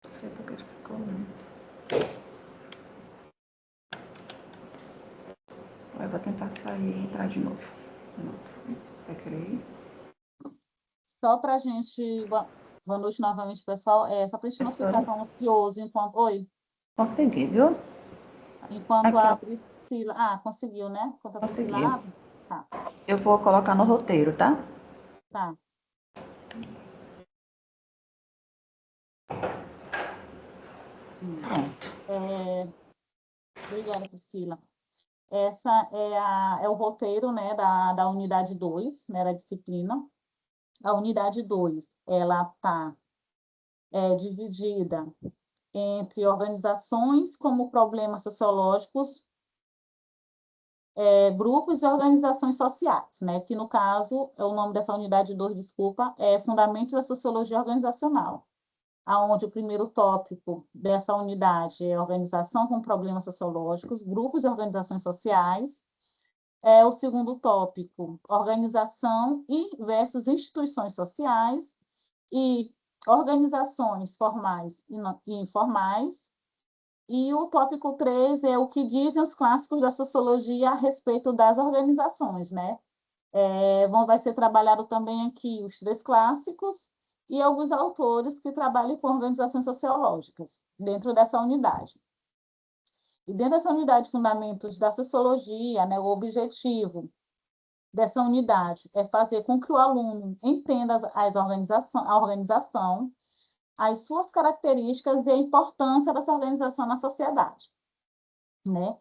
[SPEAKER 1] Não sei porque isso ficou lento. Eu vou tentar sair e entrar de novo. Vai querer ir?
[SPEAKER 2] Só para a gente. Boa noite novamente, pessoal. Só para a gente não ficar tão ansioso enquanto. Oi.
[SPEAKER 1] Consegui, viu?
[SPEAKER 2] Enquanto
[SPEAKER 1] Aqui,
[SPEAKER 2] a
[SPEAKER 1] ó.
[SPEAKER 2] Priscila. Ah, conseguiu, né? Enquanto a
[SPEAKER 1] Consegui.
[SPEAKER 2] Priscila abre. Tá,
[SPEAKER 1] Eu vou colocar no roteiro, tá?
[SPEAKER 2] tá.
[SPEAKER 1] Pronto.
[SPEAKER 2] Obrigada, Priscila. Essa é o roteiro, né, da unidade 2, né, da disciplina. A unidade 2, ela está dividida entre organizações como problemas sociológicos, grupos e organizações sociais, né, que no caso, o nome dessa unidade 2, desculpa, é Fundamentos da Sociologia Organizacional, aonde o primeiro tópico dessa unidade é organização com problemas sociológicos, grupos e organizações sociais. O segundo tópico, organização e versus instituições sociais e organizações formais e informais. E o tópico 3 é o que dizem os clássicos da sociologia a respeito das organizações, né? Vai ser trabalhado também aqui os 3 clássicos e alguns autores que trabalham com organizações sociológicas dentro dessa unidade. E dentro dessa unidade de fundamentos da sociologia, né, o objetivo dessa unidade é fazer com que o aluno entenda a organização, as suas características e a importância dessa organização na sociedade, né?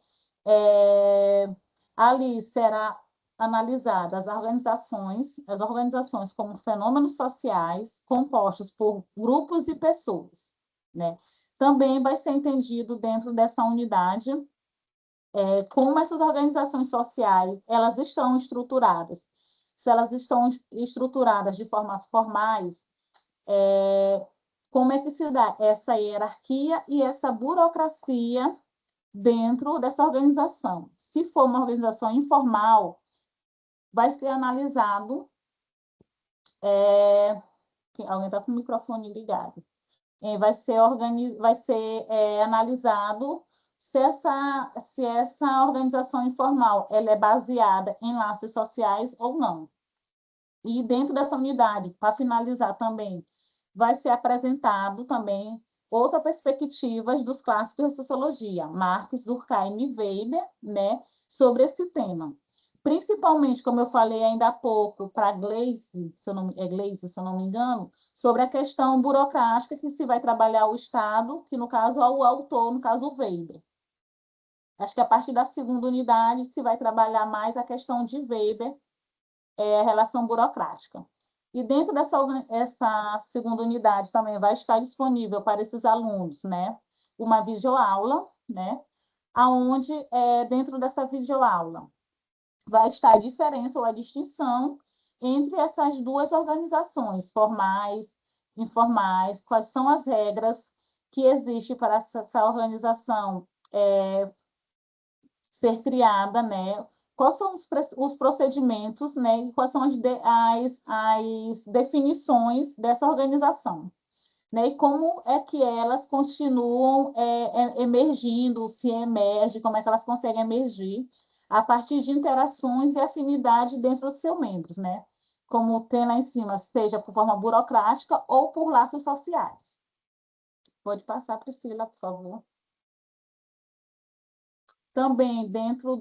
[SPEAKER 2] Ali será analisado as organizações como fenômenos sociais compostos por grupos e pessoas, né? Também vai ser entendido dentro dessa unidade como essas organizações sociais elas estão estruturadas. Se elas estão estruturadas de formas formais, como é que se dá essa hierarquia e essa burocracia dentro dessa organização? Se for uma organização informal, vai ser analisado. Alguém está com o microfone ligado. Vai ser analisado se essa organização informal ela é baseada em laços sociais ou não. E dentro dessa unidade, para finalizar também, vai ser apresentado também outras perspectivas dos clássicos de sociologia, Marx, Durkheim e Weber, né, sobre esse tema. Principalmente, como eu falei ainda há pouco, para Gleisi, se eu não me engano, sobre a questão burocrática que se vai trabalhar o Estado, que no caso é o autor, no caso o Weber. Acho que a partir da segunda unidade se vai trabalhar mais a questão de Weber, a relação burocrática. E dentro essa segunda unidade também vai estar disponível para esses alunos, né, uma videoaula, né, aonde dentro dessa videoaula vai estar a diferença ou a distinção entre essas duas organizações, formais, informais, quais são as regras que existem para essa organização ser criada, né? Quais são os procedimentos, né? E quais são as definições dessa organização, né? E como é que elas continuam emergindo, se emerge, como é que elas conseguem emergir a partir de interações e afinidade dentro dos seus membros, né? Como tem lá em cima, seja por forma burocrática ou por laços sociais. Pode passar, Priscila, por favor. Também, dentro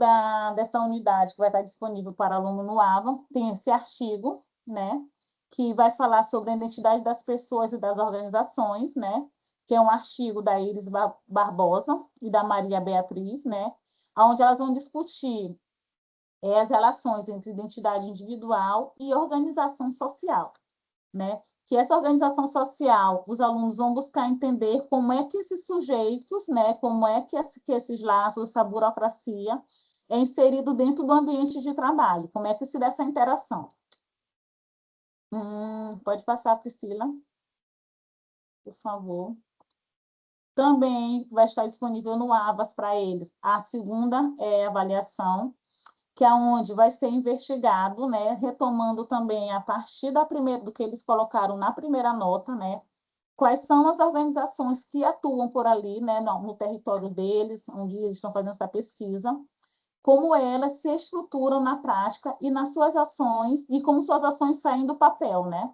[SPEAKER 2] dessa unidade que vai estar disponível para aluno no AVA, tem esse artigo, né, que vai falar sobre a identidade das pessoas e das organizações, né, que é um artigo da Iris Barbosa e da Maria Beatriz, né, onde elas vão discutir as relações entre identidade individual e organização social, né? Que essa organização social, os alunos vão buscar entender como é que esses sujeitos, né, como é que esses laços, essa burocracia é inserido dentro do ambiente de trabalho, como é que se dá essa interação. Pode passar, Priscila, por favor. Também vai estar disponível no AVAS para eles a segunda avaliação, que é onde vai ser investigado, né, retomando também a partir do que eles colocaram na primeira nota, né, quais são as organizações que atuam por ali, né, no território deles, onde eles estão fazendo essa pesquisa, como elas se estruturam na prática e nas suas ações, e como suas ações saem do papel, né?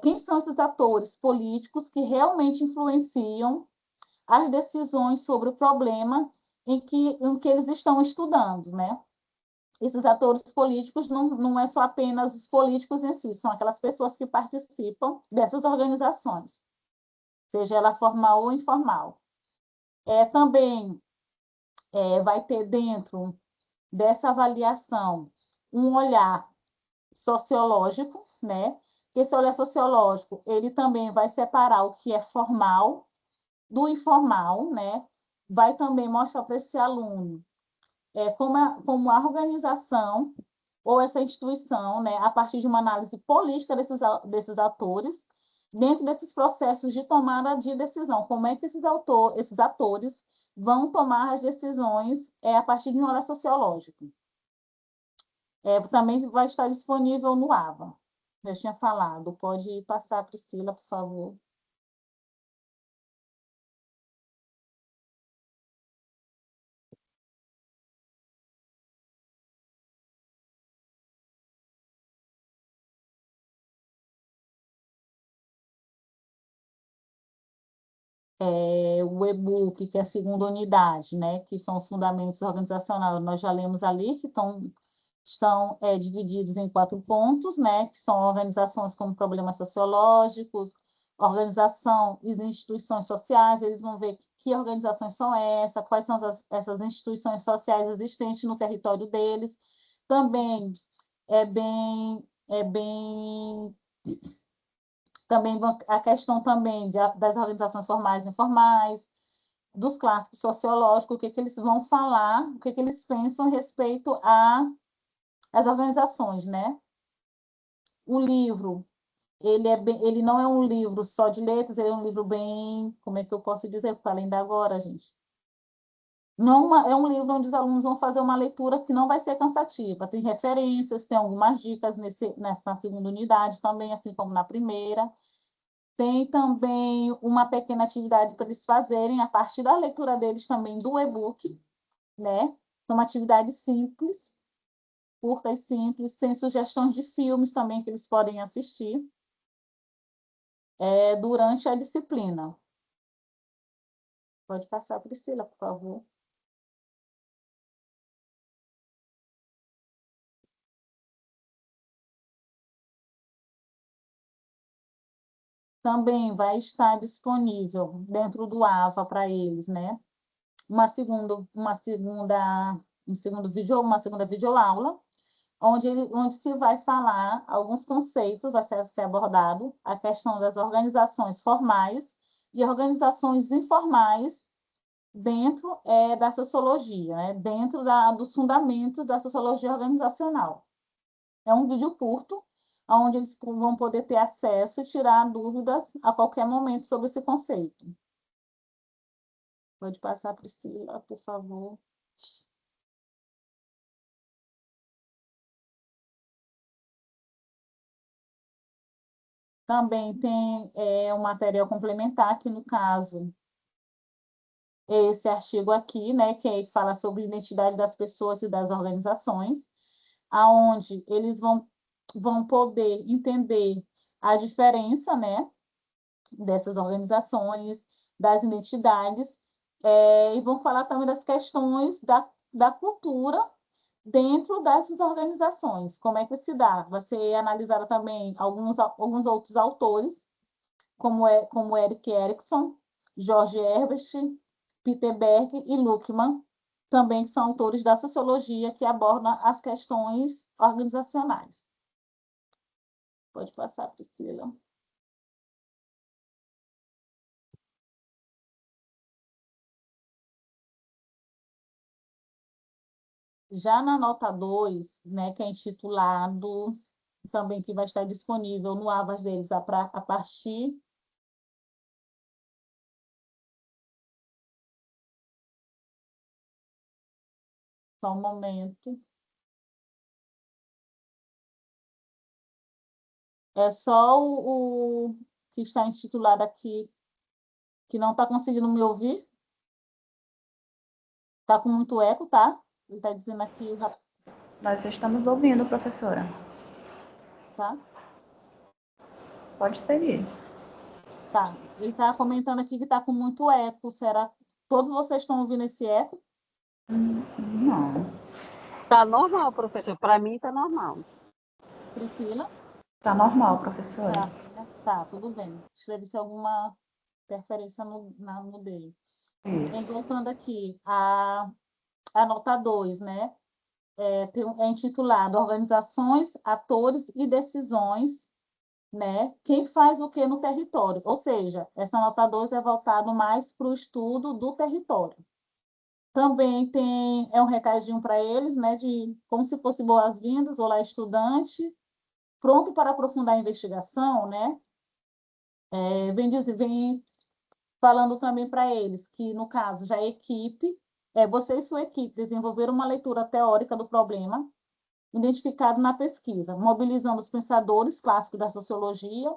[SPEAKER 2] Quem são esses atores políticos que realmente influenciam as decisões sobre o problema em que eles estão estudando, né? Esses atores políticos não é só apenas os políticos em si, são aquelas pessoas que participam dessas organizações, seja ela formal ou informal. Também vai ter dentro dessa avaliação um olhar sociológico, né? Esse olhar sociológico, ele também vai separar o que é formal do informal, né? Vai também mostrar para esse aluno como a organização ou essa instituição, né, a partir de uma análise política desses atores, dentro desses processos de tomada de decisão, como é que esses atores vão tomar as decisões a partir de um olhar sociológico. Também vai estar disponível no AVA. Já tinha falado. Pode passar, Priscila, por favor. O e-book, que é a segunda unidade, né, que são os fundamentos organizacionais, nós já lemos ali, que estão divididos em 4 pontos, né, que são organizações como problemas sociológicos, organização e instituições sociais, eles vão ver que organizações são essas, quais são essas instituições sociais existentes no território deles, Também é bem também a questão também das organizações formais e informais, dos clássicos sociológicos, o que eles vão falar, o que eles pensam a respeito às organizações, né? O livro, ele não é um livro só de letras, ele é um livro bem, como é que eu posso dizer, para além da agora, gente? Não é um livro onde os alunos vão fazer uma leitura que não vai ser cansativa. Tem referências, tem algumas dicas nessa segunda unidade também, assim como na primeira. Tem também uma pequena atividade para eles fazerem a partir da leitura deles também do e-book, né? São atividades simples, curtas e simples. Tem sugestões de filmes também que eles podem assistir durante a disciplina. Pode passar, Priscila, por favor. Também vai estar disponível dentro do AVA para eles, né? Uma segunda videoaula, onde se vai falar alguns conceitos, vai ser abordado a questão das organizações formais e organizações informais dentro da sociologia, né? Dentro dos fundamentos da sociologia organizacional. É um vídeo curto, onde eles vão poder ter acesso e tirar dúvidas a qualquer momento sobre esse conceito. Pode passar, Priscila, por favor. Também tem um material complementar, que no caso é esse artigo aqui, né, que fala sobre a identidade das pessoas e das organizações, aonde eles vão poder entender a diferença, né, dessas organizações, das identidades, e vão falar também das questões da cultura dentro dessas organizações. Como é que se dá? Vai ser analisada também alguns outros autores, como Erik Erikson, George Herbert, Peter Berg e Luckmann, também que são autores da sociologia que abordam as questões organizacionais. Pode passar, Priscila. Já na nota 2, né, que é intitulado, também que vai estar disponível no AVAS deles a partir só um momento. É só o que está intitulado aqui, que não está conseguindo me ouvir. Está com muito eco, tá? Ele está dizendo aqui,
[SPEAKER 1] Nós estamos ouvindo, professora.
[SPEAKER 2] tá?
[SPEAKER 1] Pode seguir.
[SPEAKER 2] Tá. Ele está comentando aqui que está com muito eco. Será que todos vocês estão ouvindo esse eco?
[SPEAKER 1] Não.
[SPEAKER 3] Tá normal, professor. Para mim tá normal.
[SPEAKER 2] Priscila?
[SPEAKER 1] Tá normal, professora.
[SPEAKER 2] Tá, né? Tá, tudo bem. Escreve se alguma interferência no dele.
[SPEAKER 1] Isso.
[SPEAKER 2] Voltando aqui, a nota 2, né? É intitulado Organizações, Atores e Decisões, né? Quem faz o que no território? Ou seja, essa nota 2 é voltado mais para o estudo do território. Também é um recadinho para eles, né? De como se fosse boas-vindas, olá, estudante, pronto para aprofundar a investigação, né? Vem falando também para eles que, no caso, já a equipe, você e sua equipe desenvolveram uma leitura teórica do problema identificado na pesquisa, mobilizando os pensadores clássicos da sociologia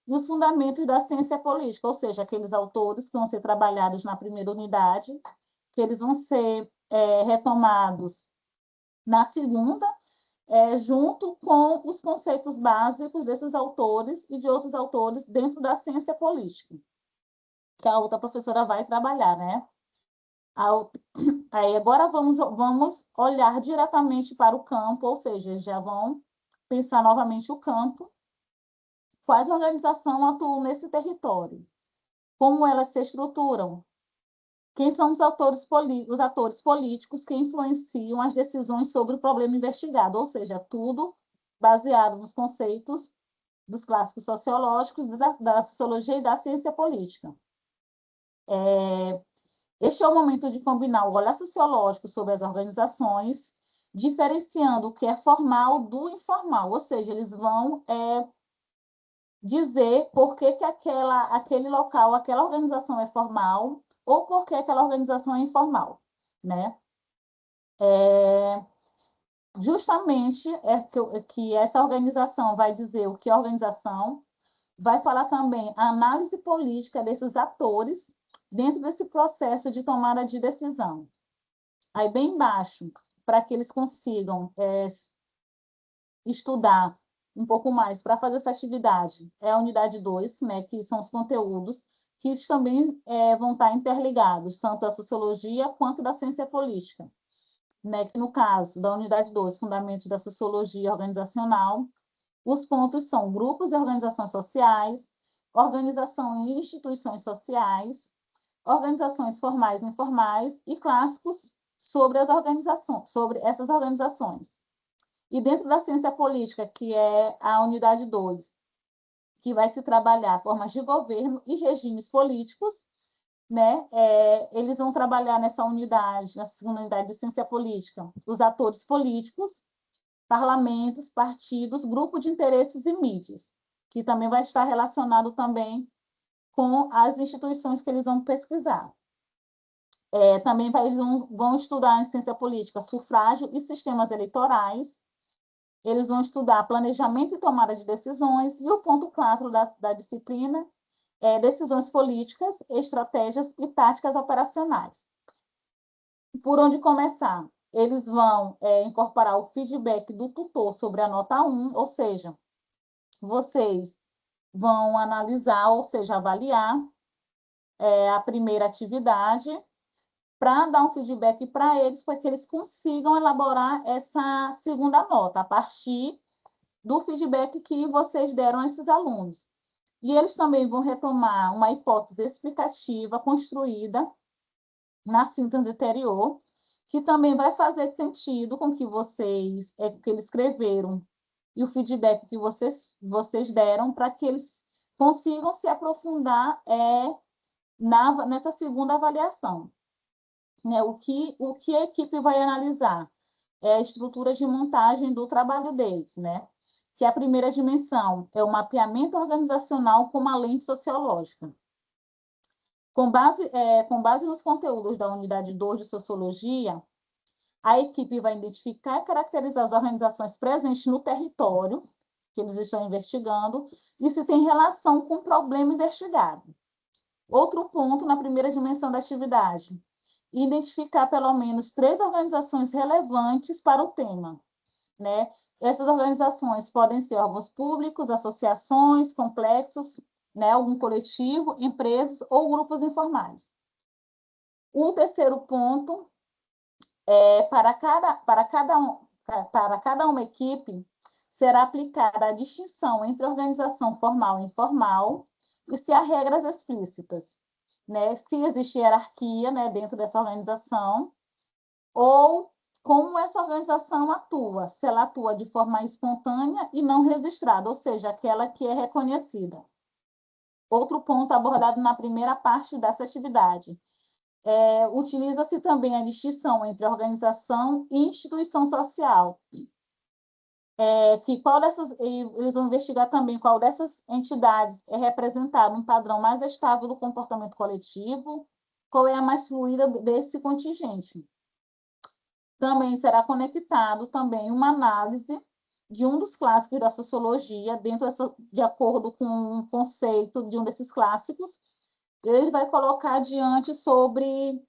[SPEAKER 2] e os fundamentos da ciência política, ou seja, aqueles autores que vão ser trabalhados na primeira unidade, que eles vão ser retomados na segunda, junto com os conceitos básicos desses autores e de outros autores dentro da ciência política, que a outra professora vai trabalhar, né? Aí agora vamos olhar diretamente para o campo, ou seja, já vão pensar novamente o campo. Quais organizações atuam nesse território? Como elas se estruturam? Quem são os atores políticos que influenciam as decisões sobre o problema investigado, ou seja, tudo baseado nos conceitos dos clássicos sociológicos, da sociologia e da ciência política. Este é o momento de combinar o olhar sociológico sobre as organizações, diferenciando o que é formal do informal, ou seja, eles vão dizer por que aquele local, aquela organização é formal ou por que aquela organização é informal, né? Justamente que essa organização vai dizer o que é organização, vai falar também a análise política desses atores dentro desse processo de tomada de decisão. Aí, bem embaixo, para que eles consigam estudar um pouco mais para fazer essa atividade, é a unidade 2, né, que são os conteúdos, que também vão estar interligados, tanto da sociologia quanto da ciência política. Né, que no caso da unidade 2, Fundamentos da Sociologia Organizacional, os pontos são grupos e organizações sociais, organização e instituições sociais, organizações formais e informais e clássicos sobre essas organizações. E dentro da ciência política, que é a unidade 2, que vai se trabalhar formas de governo e regimes políticos, né? Eles vão trabalhar nessa segunda unidade de ciência política, os atores políticos, parlamentos, partidos, grupo de interesses e mídias, que também vai estar relacionado também com as instituições que eles vão pesquisar. Também eles vão estudar em ciência política sufrágio e sistemas eleitorais, eles vão estudar planejamento e tomada de decisões, e o ponto 4 da disciplina decisões políticas, estratégias e táticas operacionais. Por onde começar? Eles vão incorporar o feedback do tutor sobre a nota 1, ou seja, vocês vão analisar, ou seja, avaliar a primeira atividade para dar um feedback para eles, para que eles consigam elaborar essa segunda nota, a partir do feedback que vocês deram a esses alunos. E eles também vão retomar uma hipótese explicativa construída na síntese anterior, que também vai fazer sentido com que que eles escreveram e o feedback que vocês deram, para que eles consigam se aprofundar nessa segunda avaliação. Né? O que a equipe vai analisar é a estrutura de montagem do trabalho deles, né? Que a primeira dimensão é o mapeamento organizacional com uma lente sociológica. Com base nos conteúdos da unidade 2 de Sociologia, a equipe vai identificar e caracterizar as organizações presentes no território que eles estão investigando e se tem relação com o problema investigado. Outro ponto na primeira dimensão da atividade, identificar pelo menos 3 organizações relevantes para o tema. Né? Essas organizações podem ser órgãos públicos, associações, complexos, né? Algum coletivo, empresas ou grupos informais. O terceiro ponto para cada uma equipe será aplicada a distinção entre organização formal e informal e se há regras explícitas, né? Se existe hierarquia, né, dentro dessa organização, ou como essa organização atua, se ela atua de forma espontânea e não registrada, ou seja, aquela que é reconhecida. Outro ponto abordado na primeira parte dessa atividade. Utiliza-se também a distinção entre organização e instituição social. Eles vão investigar também qual dessas entidades é representado um padrão mais estável do comportamento coletivo, qual é a mais fluida desse contingente. Também será conectado também uma análise de um dos clássicos da sociologia, de acordo com um conceito de um desses clássicos, ele vai colocar adiante sobre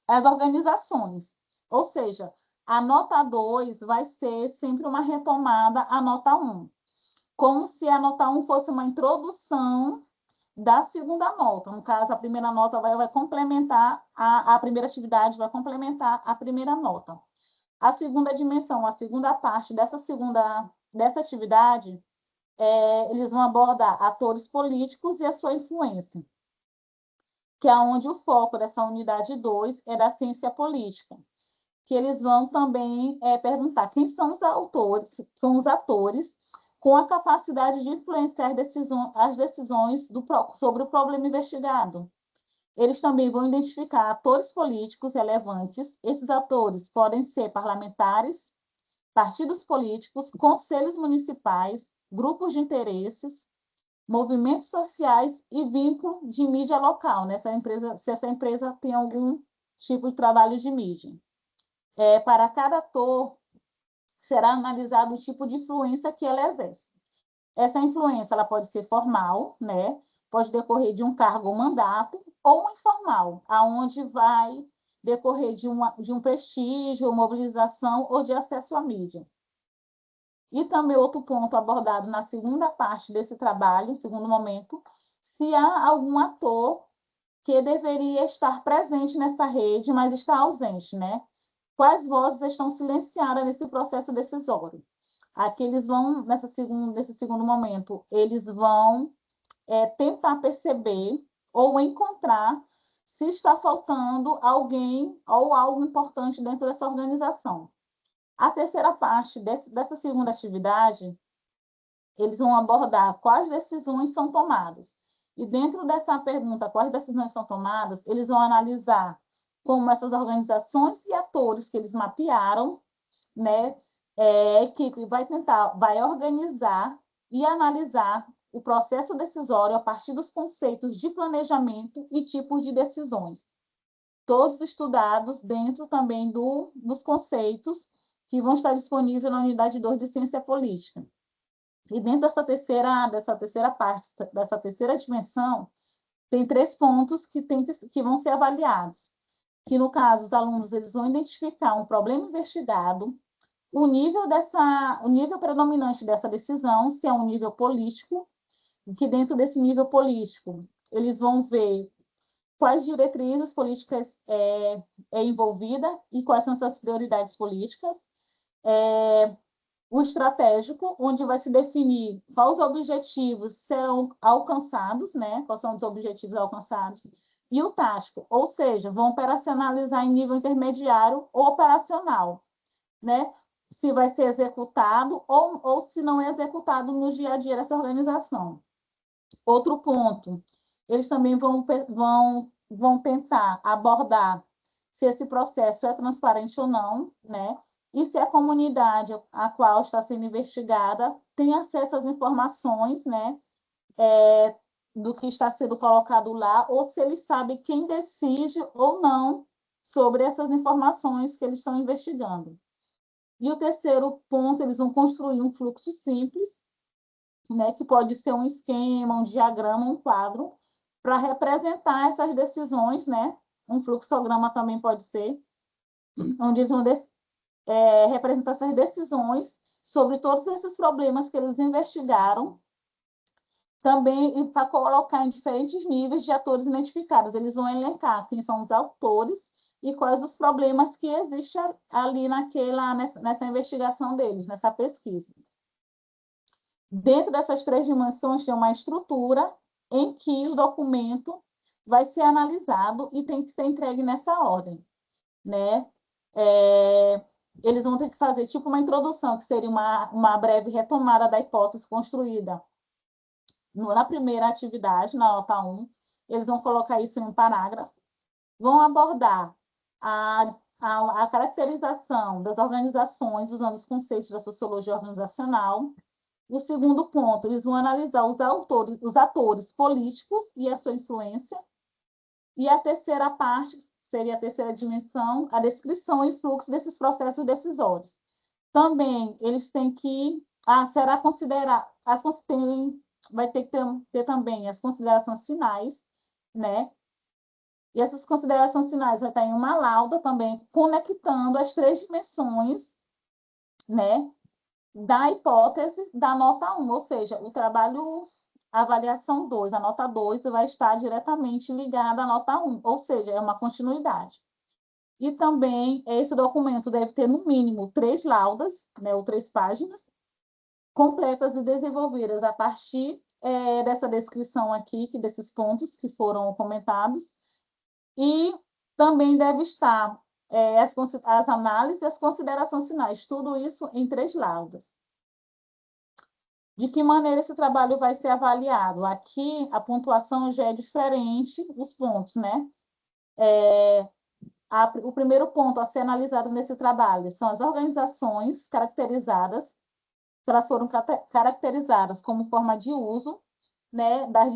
[SPEAKER 2] as organizações. Ou seja, a nota 2 vai ser sempre uma retomada à nota 1, como se a nota 1 fosse uma introdução da segunda nota. No caso, a primeira nota vai complementar, a primeira atividade vai complementar a primeira nota. A segunda dimensão, a segunda parte dessa atividade, eles vão abordar atores políticos e a sua influência. que é onde o foco dessa unidade 2 é da ciência política, que eles vão também perguntar quem são os autores, são os atores com a capacidade de influenciar as decisões sobre o problema investigado. Eles também vão identificar atores políticos relevantes. Esses atores podem ser parlamentares, partidos políticos, conselhos municipais, grupos de interesses, movimentos sociais e vínculo de mídia local, né? Se essa empresa tem algum tipo de trabalho de mídia. Para cada ator, será analisado o tipo de influência que ele exerce. Essa influência ela pode ser formal, né? Pode decorrer de um cargo ou mandato, ou informal, aonde vai decorrer de um prestígio, mobilização ou de acesso à mídia. E também outro ponto abordado na segunda parte desse trabalho, segundo momento, se há algum ator que deveria estar presente nessa rede, mas está ausente, né? Quais vozes estão silenciadas nesse processo decisório? Aqui eles vão, nesse segundo momento, eles vão tentar perceber ou encontrar se está faltando alguém ou algo importante dentro dessa organização. A terceira parte dessa segunda atividade, eles vão abordar quais decisões são tomadas. E dentro dessa pergunta, quais decisões são tomadas, eles vão analisar como essas organizações e atores que eles mapearam, né, a equipe vai organizar e analisar o processo decisório a partir dos conceitos de planejamento e tipos de decisões. Todos estudados dentro também dos conceitos que vão estar disponíveis na unidade 2 de ciência política. E dentro dessa terceira parte, dessa terceira dimensão, tem 3 pontos que vão ser avaliados. Que, no caso, os alunos eles vão identificar um problema investigado, o nível predominante dessa decisão, se é um nível político, que dentro desse nível político, eles vão ver quais diretrizes políticas é envolvida e quais são essas prioridades políticas. O estratégico, onde vai se definir quais objetivos serão alcançados, né? Quais são os objetivos alcançados. E o tático, ou seja, vão operacionalizar em nível intermediário ou operacional, né? Se vai ser executado ou se não é executado no dia a dia dessa organização. Outro ponto, eles também vão tentar abordar se esse processo é transparente ou não, né? E se a comunidade a qual está sendo investigada tem acesso às informações, né? Do que está sendo colocado lá, ou se eles sabem quem decide ou não sobre essas informações que eles estão investigando. E o terceiro ponto, eles vão construir um fluxo simples, né, que pode ser um esquema, um diagrama, um quadro, para representar essas decisões, né? Um fluxograma também pode ser, onde eles vão representar essas decisões sobre todos esses problemas que eles investigaram, também para colocar em diferentes níveis de atores identificados. Eles vão elencar quem são os autores e quais os problemas que existem ali nessa investigação deles, nessa pesquisa. Dentro dessas 3 dimensões tem uma estrutura em que o documento vai ser analisado e tem que ser entregue nessa ordem, né? Eles vão ter que fazer tipo uma introdução, que seria uma breve retomada da hipótese construída na primeira atividade, na nota 1. Eles vão colocar isso em um parágrafo, vão abordar a caracterização das organizações usando os conceitos da sociologia organizacional. O segundo ponto, eles vão analisar os atores políticos e a sua influência. E a terceira parte, seria a terceira dimensão, a descrição e fluxo desses processos decisórios. Também, eles têm que... será considerar... vai ter que ter também as considerações finais, né? E essas considerações finais vai estar em uma lauda também, conectando as 3 dimensões, né, da hipótese da nota 1, ou seja, o trabalho, a avaliação 2, a nota 2 vai estar diretamente ligada à nota 1, ou seja, é uma continuidade. E também esse documento deve ter, no mínimo, 3 laudas, né, ou 3 páginas, completas e desenvolvidas a partir dessa descrição aqui, desses pontos que foram comentados, E também deve estar as análises e as considerações finais, tudo isso em 3 laudas. De que maneira esse trabalho vai ser avaliado? Aqui, a pontuação já é diferente, os pontos, né? O primeiro ponto a ser analisado nesse trabalho são as organizações caracterizadas, se elas foram caracterizadas como forma de uso, né, das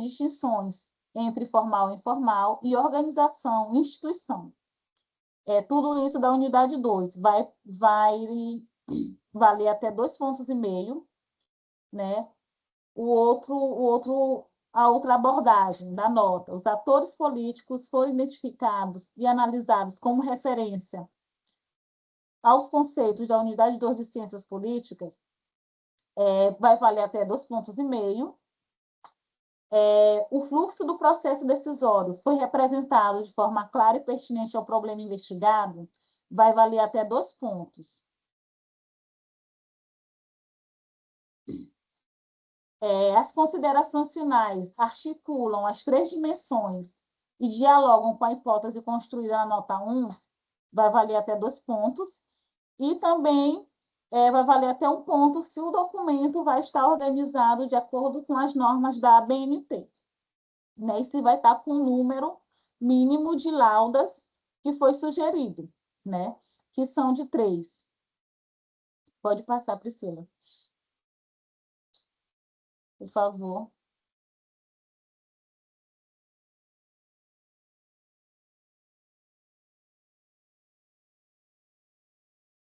[SPEAKER 2] distinções entre formal e informal e organização, instituição. Tudo isso da unidade 2 vai valer até 2,5 pontos, né? A outra abordagem da nota, os atores políticos foram identificados e analisados como referência aos conceitos da unidade 2 de ciências políticas, vai valer até 2,5 pontos. O fluxo do processo decisório foi representado de forma clara e pertinente ao problema investigado, vai valer até 2 pontos. As considerações finais articulam as 3 dimensões e dialogam com a hipótese construída na nota 1, vai valer até 2 pontos, e também vai valer até 1 ponto se o documento vai estar organizado de acordo com as normas da ABNT, né? E se vai estar com o número mínimo de laudas que foi sugerido, né? Que são de 3. Pode passar, Priscila. Por favor.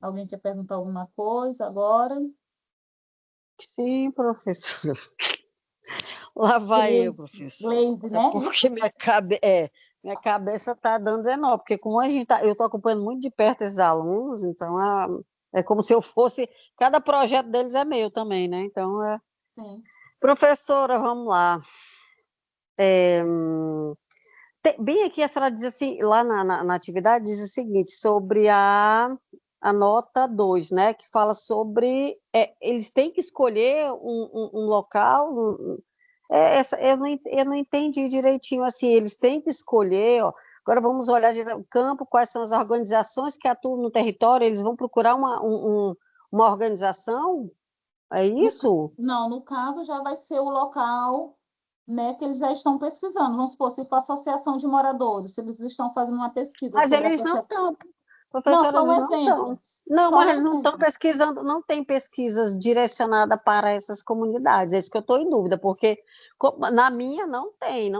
[SPEAKER 2] Alguém quer perguntar alguma coisa agora?
[SPEAKER 4] Sim, professor. Lá vai eu, professor.
[SPEAKER 2] Glaze, né?
[SPEAKER 4] Porque minha cabeça está dando enorme, porque como eu estou acompanhando muito de perto esses alunos, então é como se eu fosse, cada projeto deles é meu também, né? Então,
[SPEAKER 2] Sim.
[SPEAKER 4] Professora, vamos lá. Bem aqui a senhora diz assim, lá na atividade, diz o seguinte, sobre a nota 2, né, que fala sobre, eles têm que escolher um local, eu não entendi direitinho, assim, eles têm que escolher, ó, agora vamos olhar o campo, quais são as organizações que atuam no território, eles vão procurar uma organização, é isso?
[SPEAKER 2] Não, no caso já vai ser o local, né, que eles já estão pesquisando. Vamos supor, se for associação de moradores, se eles estão fazendo uma pesquisa
[SPEAKER 4] Mas
[SPEAKER 2] sobre a
[SPEAKER 4] eles não
[SPEAKER 2] associação.
[SPEAKER 4] estão,
[SPEAKER 2] Não,
[SPEAKER 4] professora,
[SPEAKER 2] só um
[SPEAKER 4] eles não estão.
[SPEAKER 2] exemplo.
[SPEAKER 4] Não,
[SPEAKER 2] Só
[SPEAKER 4] mas
[SPEAKER 2] um
[SPEAKER 4] eles não estão
[SPEAKER 2] exemplo.
[SPEAKER 4] pesquisando, não tem pesquisas direcionadas para essas comunidades. É isso que eu estou em dúvida, porque na minha não tem.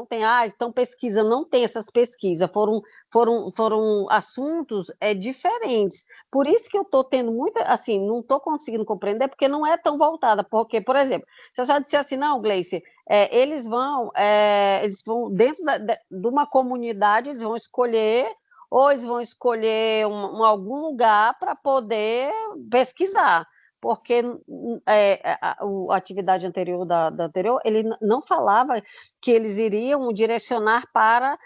[SPEAKER 4] Estão pesquisando, não tem essas pesquisas. Foram assuntos diferentes. Por isso que eu estou tendo muita, assim, não estou conseguindo compreender, porque não é tão voltada. Porque, por exemplo, se eu só disser assim, não, Gleice, eles vão dentro de uma comunidade, eles vão escolher ou eles vão escolher algum lugar para poder pesquisar, porque a atividade anterior da anterior, ele não falava que eles iriam direcionar para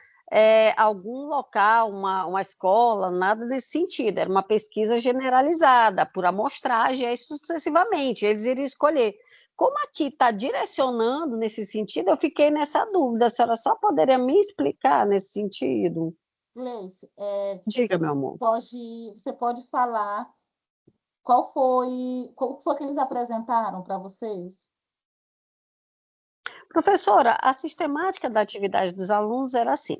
[SPEAKER 4] algum local, uma escola, nada desse sentido, era uma pesquisa generalizada, por amostragem, e sucessivamente, eles iriam escolher. Como aqui está direcionando nesse sentido, eu fiquei nessa dúvida, a senhora só poderia me explicar nesse sentido?
[SPEAKER 2] Gleice,
[SPEAKER 4] Diga, meu amor.
[SPEAKER 2] você pode falar qual foi que eles apresentaram para vocês?
[SPEAKER 4] Professora, a sistemática da atividade dos alunos era assim: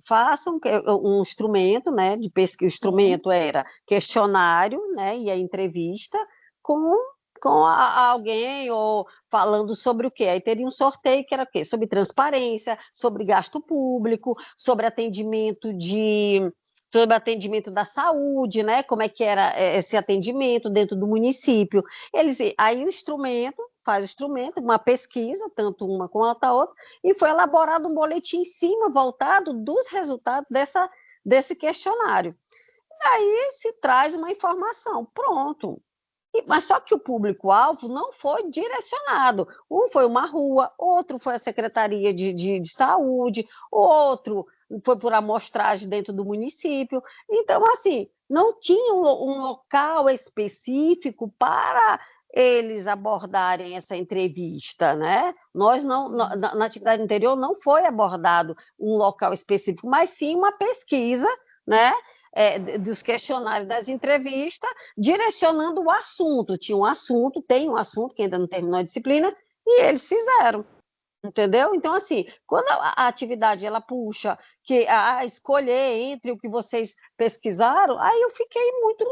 [SPEAKER 4] façam um instrumento, né, de pesquisa. O instrumento era questionário, né, e a entrevista com alguém, ou falando sobre o quê? Aí teria um sorteio que era o quê? Sobre transparência, sobre gasto público, sobre atendimento da saúde, né? Como é que era esse atendimento dentro do município. Aí o instrumento, faz o instrumento, uma pesquisa, tanto uma quanto a outra, e foi elaborado um boletim em cima, voltado dos resultados desse questionário. E aí se traz uma informação, pronto. Mas só que o público-alvo não foi direcionado. Um foi uma rua, outro foi a Secretaria de Saúde, outro foi por amostragem dentro do município. Então, assim, não tinha um local específico para eles abordarem essa entrevista, né? Nós não, na atividade anterior não foi abordado um local específico, mas sim uma pesquisa, né? Dos questionários das entrevistas, direcionando o assunto. Tinha um assunto, tem um assunto que ainda não terminou a disciplina, e eles fizeram. Entendeu? Então, assim, quando a atividade ela puxa que escolher entre o que vocês pesquisaram, aí eu fiquei muito,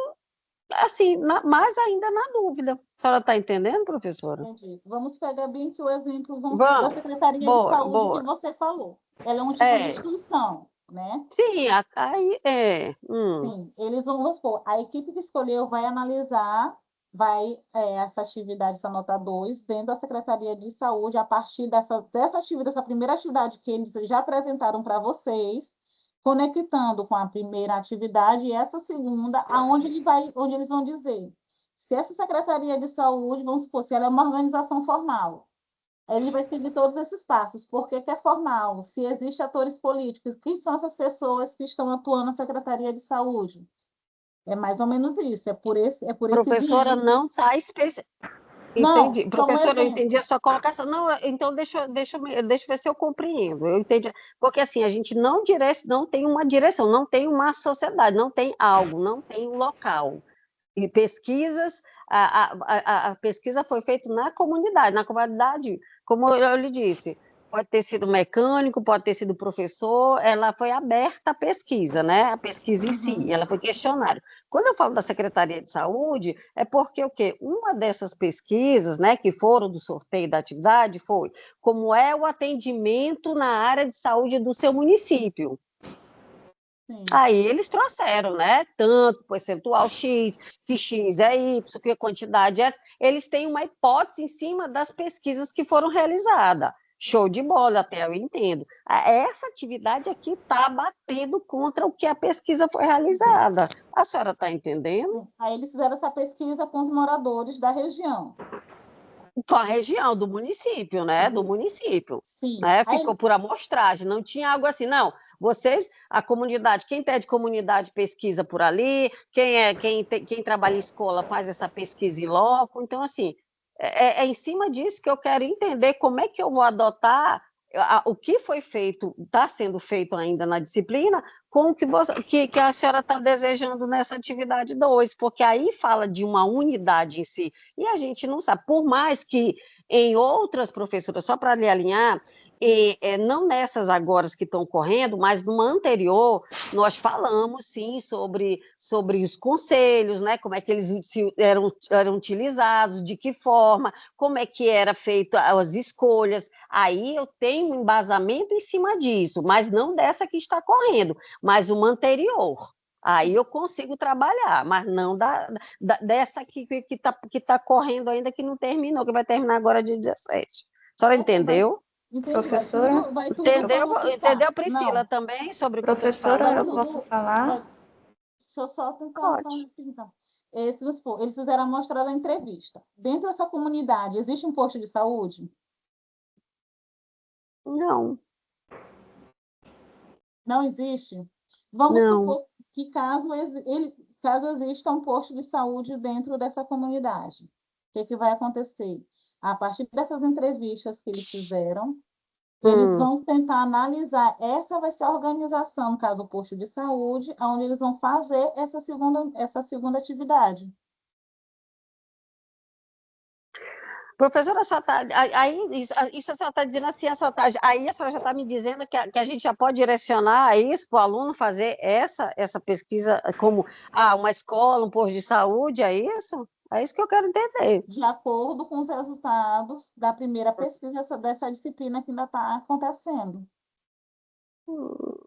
[SPEAKER 4] assim, mais ainda na dúvida. A senhora está entendendo, professora?
[SPEAKER 2] Entendi. Vamos pegar bem que o exemplo, vamos supor, da
[SPEAKER 4] Vamos.
[SPEAKER 2] Secretaria de
[SPEAKER 4] Boa,
[SPEAKER 2] Saúde que
[SPEAKER 4] boa.
[SPEAKER 2] você falou. Ela é um tipo de instituição, né?
[SPEAKER 4] Sim, aí
[SPEAKER 2] Sim, eles vão, vamos supor, a equipe que escolheu vai analisar, essa atividade, essa nota 2, dentro da Secretaria de Saúde, a partir dessa atividade, dessa primeira atividade que eles já apresentaram para vocês, conectando com a primeira atividade e essa segunda, onde eles vão dizer se essa Secretaria de Saúde, vamos supor, se ela é uma organização formal, ele vai seguir todos esses passos. Por que que é formal? Se existem atores políticos, quem são essas pessoas que estão atuando na Secretaria de Saúde? É mais ou menos isso, é por esse
[SPEAKER 4] professora
[SPEAKER 2] viés.
[SPEAKER 4] não está
[SPEAKER 2] Não,
[SPEAKER 4] entendi.
[SPEAKER 2] como
[SPEAKER 4] Professora, eu
[SPEAKER 2] exemplo.
[SPEAKER 4] entendi a sua colocação. Não, então deixa eu ver se eu compreendo. Eu entendi. Porque assim, a gente não tem uma direção, não tem uma sociedade, não tem algo, não tem um local. E pesquisas, a pesquisa foi feita na comunidade, como eu lhe disse, pode ter sido mecânico, pode ter sido professor, ela foi aberta à pesquisa, né? A pesquisa em si, ela foi questionário. Quando eu falo da Secretaria de Saúde, é porque o quê? Uma dessas pesquisas, né, que foram do sorteio da atividade, foi como é o atendimento na área de saúde do seu município.
[SPEAKER 2] Sim.
[SPEAKER 4] Aí eles trouxeram, né? Tanto percentual X, que X é Y, que a quantidade é essa. Eles têm uma hipótese em cima das pesquisas que foram realizadas. Show de bola, até eu entendo. Essa atividade aqui está batendo contra o que a pesquisa foi realizada. A senhora está entendendo?
[SPEAKER 2] Aí eles fizeram essa pesquisa com os moradores da região.
[SPEAKER 4] Com a região, do município, né? Do município.
[SPEAKER 2] Sim.
[SPEAKER 4] Né? Ficou por amostragem, não tinha algo assim, não. Vocês, a comunidade, quem é de comunidade pesquisa por ali, quem trabalha em escola faz essa pesquisa em loco. Então, assim, é em cima disso que eu quero entender como é que eu vou adotar o que foi feito, está sendo feito ainda na disciplina, com o que a senhora está desejando nessa atividade 2, porque aí fala de uma unidade em si, e a gente não sabe, por mais que em outras professoras, só para lhe alinhar, não nessas agora que estão correndo, mas numa anterior, nós falamos, sim, sobre os conselhos, né, como é que eles eram utilizados, de que forma, como é que era feito as escolhas. Aí eu tenho um embasamento em cima disso, mas não dessa que está correndo, mas uma anterior. Aí eu consigo trabalhar, mas não dessa que tá correndo ainda, que não terminou, que vai terminar agora dia 17. A senhora entendeu?
[SPEAKER 2] Entendi,
[SPEAKER 1] Professora?
[SPEAKER 4] Entendeu, Priscila,
[SPEAKER 2] Não.
[SPEAKER 4] também, sobre o que eu estou te
[SPEAKER 1] Professora,
[SPEAKER 4] falando?
[SPEAKER 1] eu posso falar?
[SPEAKER 2] Deixa eu só tentar
[SPEAKER 4] Pode.
[SPEAKER 2] então. Eles fizeram a amostra da entrevista. Dentro dessa comunidade, existe um posto de saúde?
[SPEAKER 4] Não,
[SPEAKER 2] Não existe? Vamos
[SPEAKER 4] não.
[SPEAKER 2] supor que caso exista um posto de saúde dentro dessa comunidade, o que vai acontecer? A partir dessas entrevistas que eles fizeram, eles vão tentar analisar, essa vai ser a organização, no caso, o posto de saúde, onde eles vão fazer essa segunda atividade.
[SPEAKER 4] Professora, aí isso a senhora está dizendo assim, aí a senhora já está me dizendo que a gente já pode direcionar isso para o aluno fazer essa pesquisa como uma escola, um posto de saúde, é isso? É isso que eu quero entender.
[SPEAKER 2] De acordo com os resultados da primeira pesquisa dessa disciplina que ainda está acontecendo.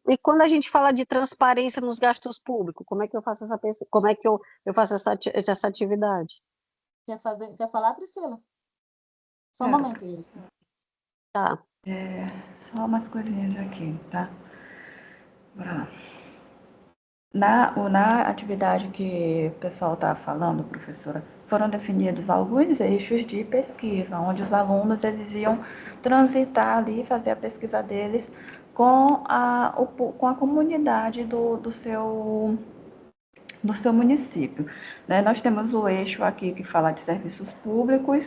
[SPEAKER 4] E quando a gente fala de transparência nos gastos públicos, como é que eu faço essa pesquisa? Como é que eu faço essa atividade?
[SPEAKER 2] Quer falar, Priscila? Só um momento, isso.
[SPEAKER 4] Tá.
[SPEAKER 1] Só umas coisinhas aqui, tá? Bora lá. Na atividade que o pessoal está falando, professora, foram definidos alguns eixos de pesquisa, onde os alunos eles iam transitar ali, fazer a pesquisa deles com a comunidade do seu do seu município, né? Nós temos o eixo aqui que fala de serviços públicos,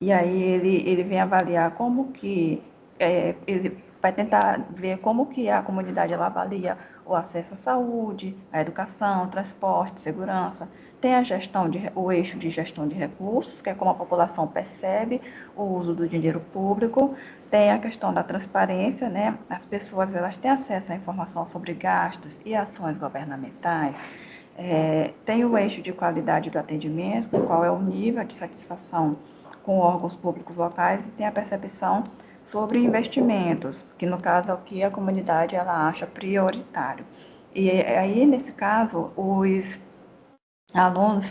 [SPEAKER 1] e aí ele vem avaliar como que, ele vai tentar ver como que a comunidade ela avalia o acesso à saúde, à educação, transporte, segurança. Tem o eixo de gestão de recursos, que é como a população percebe o uso do dinheiro público. Tem a questão da transparência, né? As pessoas elas têm acesso à informação sobre gastos e ações governamentais. Tem o eixo de qualidade do atendimento, qual é o nível de satisfação com órgãos públicos locais, e tem a percepção sobre investimentos, que no caso é o que a comunidade ela acha prioritário. E aí, nesse caso, os alunos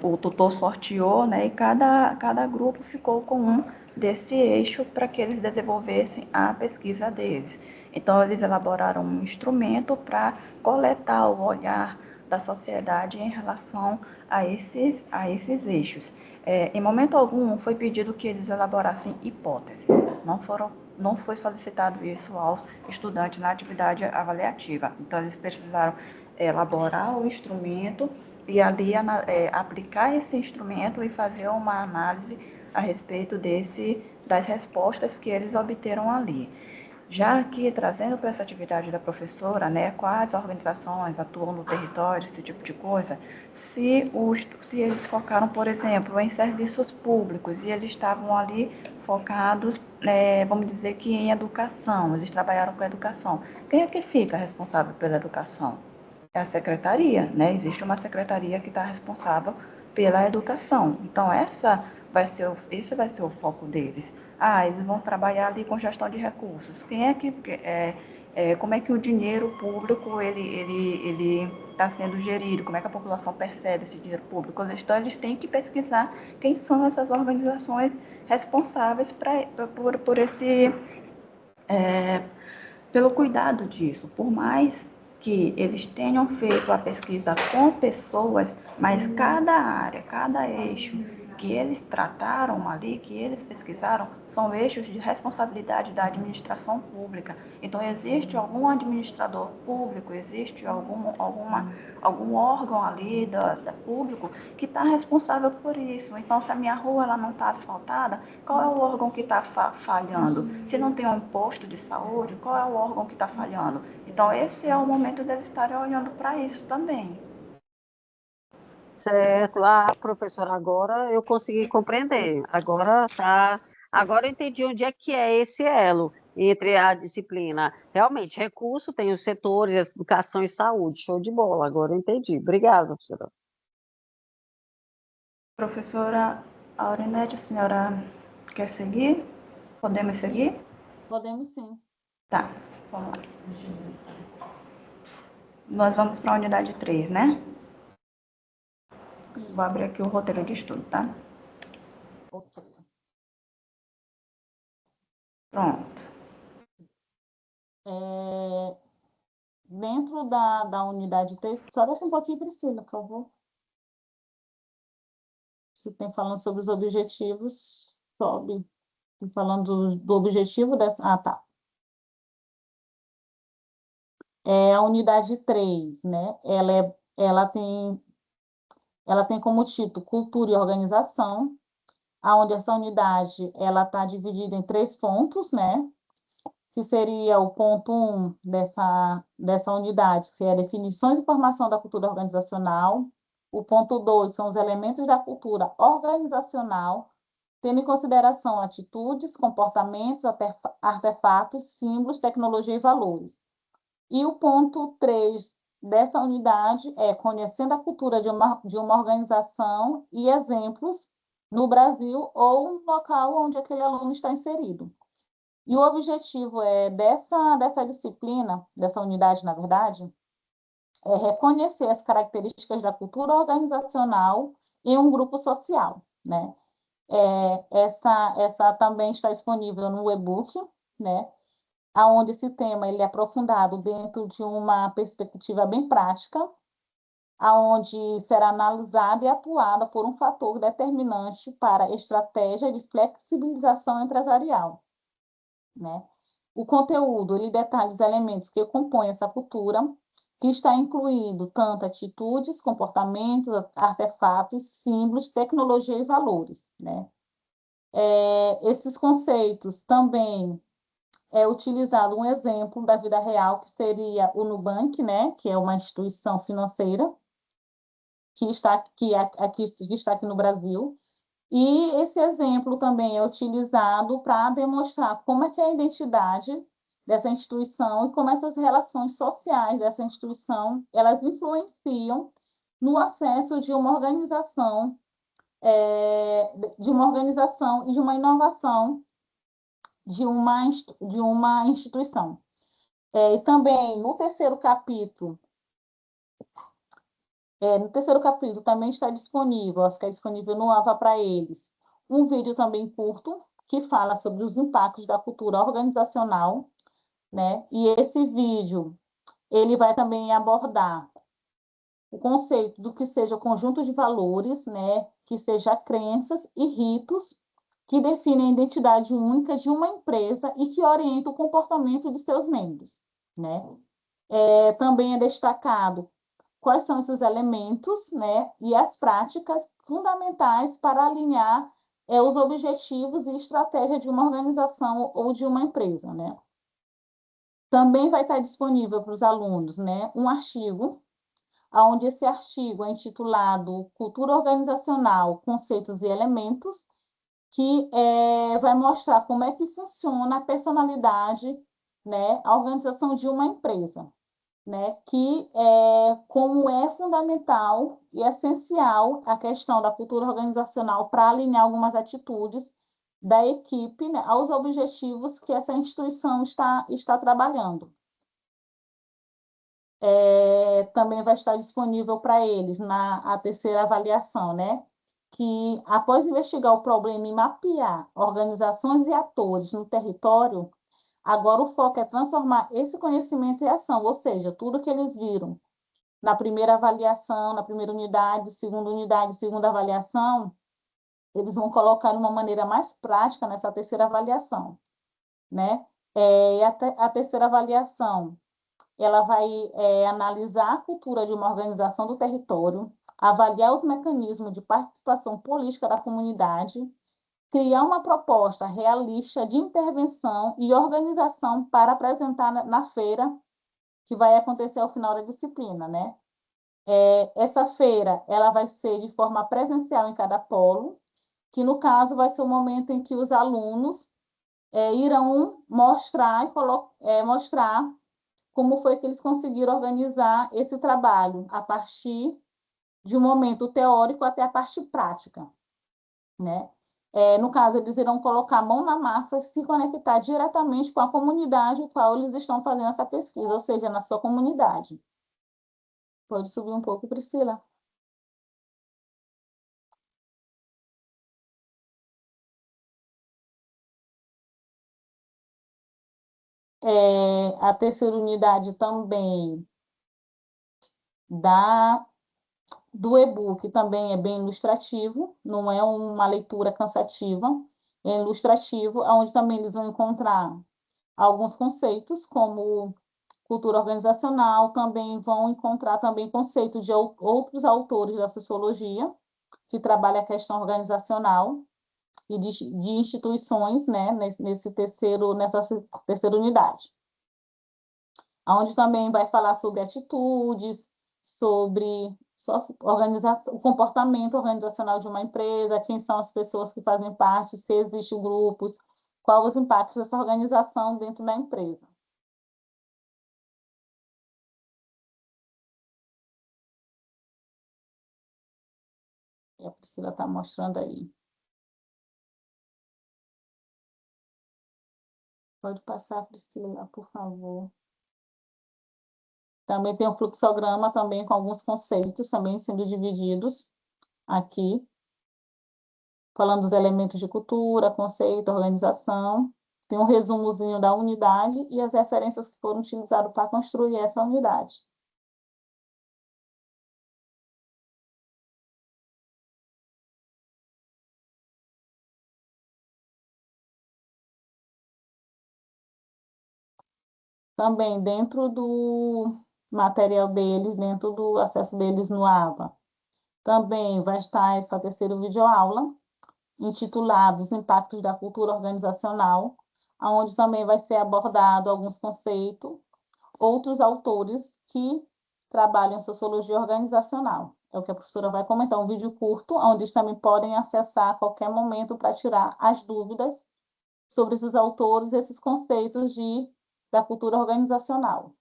[SPEAKER 1] o tutor sorteou, né, e cada grupo ficou com um desse eixo para que eles desenvolvessem a pesquisa deles. Então, eles elaboraram um instrumento para coletar o olhar da sociedade em relação a esses eixos. Em momento algum foi pedido que eles elaborassem hipóteses, não foi solicitado isso aos estudantes na atividade avaliativa. Então, eles precisaram elaborar o instrumento e ali aplicar esse instrumento e fazer uma análise a respeito das respostas que eles obteram ali. Já aqui, trazendo para essa atividade da professora, né, quais organizações atuam no território, esse tipo de coisa, se eles focaram, por exemplo, em serviços públicos e eles estavam ali focados, vamos dizer que em educação, eles trabalharam com educação. Quem é que fica responsável pela educação? É a secretaria, né? Existe uma secretaria que está responsável pela educação. Então, esse vai ser o foco deles. Eles vão trabalhar ali com gestão de recursos. Como é que o dinheiro público ele está sendo gerido? Como é que a população percebe esse dinheiro público? Então, eles têm que pesquisar quem são essas organizações responsáveis por pelo cuidado disso. Por mais que eles tenham feito a pesquisa com pessoas, mas cada área, cada eixo que eles trataram ali, que eles pesquisaram, são eixos de responsabilidade da administração pública. Então, existe algum administrador público, existe algum órgão ali público que está responsável por isso. Então, se a minha rua ela não está asfaltada, qual é o órgão que está falhando? Se não tem um posto de saúde, qual é o órgão que está falhando? Então, esse é o momento deles estarem olhando para isso também.
[SPEAKER 4] Certo, professora, agora eu consegui compreender. Agora eu entendi onde é que é esse elo entre a disciplina. Realmente, recurso tem os setores, educação e saúde. Show de bola, agora eu entendi. Obrigada, professora.
[SPEAKER 1] Professora Aurinete, a senhora quer seguir? Podemos seguir?
[SPEAKER 2] Podemos sim.
[SPEAKER 1] Tá, vamos lá. Nós vamos para a unidade 3, né?
[SPEAKER 2] Sim.
[SPEAKER 1] Vou abrir aqui o roteiro de estudo, tá?
[SPEAKER 2] Ok.
[SPEAKER 1] Pronto.
[SPEAKER 2] Dentro da unidade 3, só desce um pouquinho, Priscila, por favor. Se tem falando sobre os objetivos, sobe. Falando do objetivo dessa. Tá. É a unidade 3, né? Ela tem como título Cultura e Organização, aonde essa unidade ela está dividida em 3 pontos, né? Que seria o ponto 1 dessa unidade, que é a definição e formação da cultura organizacional. O ponto 2 são os elementos da cultura organizacional, tendo em consideração atitudes, comportamentos, artefatos, símbolos, tecnologia e valores. E o ponto 3 dessa unidade é conhecendo a cultura de uma organização e exemplos no Brasil ou no local onde aquele aluno está inserido. E o objetivo dessa disciplina, dessa unidade, na verdade, é reconhecer as características da cultura organizacional em um grupo social, né? Essa também está disponível no e-book, né? Onde esse tema ele é aprofundado dentro de uma perspectiva bem prática, aonde será analisada e atuada por um fator determinante para a estratégia de flexibilização empresarial, né? O conteúdo ele detalha os elementos que compõem essa cultura, que está incluído tanto atitudes, comportamentos, artefatos, símbolos, tecnologia e valores, né? Esses conceitos também é utilizado um exemplo da vida real, que seria o Nubank, né? Que é uma instituição financeira que está aqui no Brasil. E esse exemplo também é utilizado para demonstrar como é que é a identidade dessa instituição e como essas relações sociais dessa instituição, elas influenciam no acesso de uma organização e de uma inovação de uma instituição. E também no terceiro capítulo também está disponível, vai ficar disponível no AVA para eles, um vídeo também curto, que fala sobre os impactos da cultura organizacional, né? E esse vídeo, ele vai também abordar o conceito do que seja conjunto de valores, né? Que seja crenças e ritos que definem a identidade única de uma empresa e que orientam o comportamento de seus membros, né? Também é destacado quais são esses elementos, né, e as práticas fundamentais para alinhar os objetivos e estratégia de uma organização ou de uma empresa, né? Também vai estar disponível para os alunos, né, um artigo, onde esse artigo é intitulado Cultura Organizacional, Conceitos e Elementos, que vai mostrar como é que funciona a personalidade, né, a organização de uma empresa, né, que como é fundamental e essencial a questão da cultura organizacional para alinhar algumas atitudes da equipe, né, aos objetivos que essa instituição está trabalhando. Também vai estar disponível para eles a terceira avaliação, né, que após investigar o problema e mapear organizações e atores no território, agora o foco é transformar esse conhecimento em ação, ou seja, tudo que eles viram na primeira avaliação, na primeira unidade, segunda avaliação, eles vão colocar de uma maneira mais prática nessa terceira avaliação, né? E a terceira avaliação, ela vai analisar a cultura de uma organização do território, avaliar os mecanismos de participação política da comunidade, criar uma proposta realista de intervenção e organização para apresentar na feira, que vai acontecer ao final da disciplina, né? Essa feira, ela vai ser de forma presencial em cada polo, que no caso vai ser o momento em que os alunos irão mostrar como foi que eles conseguiram organizar esse trabalho, a partir de um momento teórico até a parte prática, né? No caso, eles irão colocar a mão na massa e se conectar diretamente com a comunidade com a qual eles estão fazendo essa pesquisa, ou seja, na sua comunidade. Pode subir um pouco, Priscila. A terceira unidade também do e-book também é bem ilustrativo, não é uma leitura cansativa, é ilustrativo, onde também eles vão encontrar alguns conceitos, como cultura organizacional, também vão encontrar também conceitos de outros autores da sociologia, que trabalham a questão organizacional e de instituições, né, nessa terceira unidade. Onde também vai falar sobre atitudes, sobre o comportamento organizacional de uma empresa, quem são as pessoas que fazem parte, se existem grupos, quais os impactos dessa organização dentro da empresa. A Priscila está mostrando aí. Pode passar, Priscila, por favor. Também tem um fluxograma também com alguns conceitos também sendo divididos aqui, falando dos elementos de cultura, conceito, organização. Tem um resumozinho da unidade e as referências que foram utilizadas para construir essa unidade. Também dentro material deles dentro do acesso deles no AVA. Também vai estar essa terceira videoaula, intitulada Os Impactos da Cultura Organizacional, onde também vai ser abordado alguns conceitos, outros autores que trabalham em sociologia organizacional. É o que a professora vai comentar, um vídeo curto, onde eles também podem acessar a qualquer momento para tirar as dúvidas sobre esses autores, esses conceitos da cultura organizacional.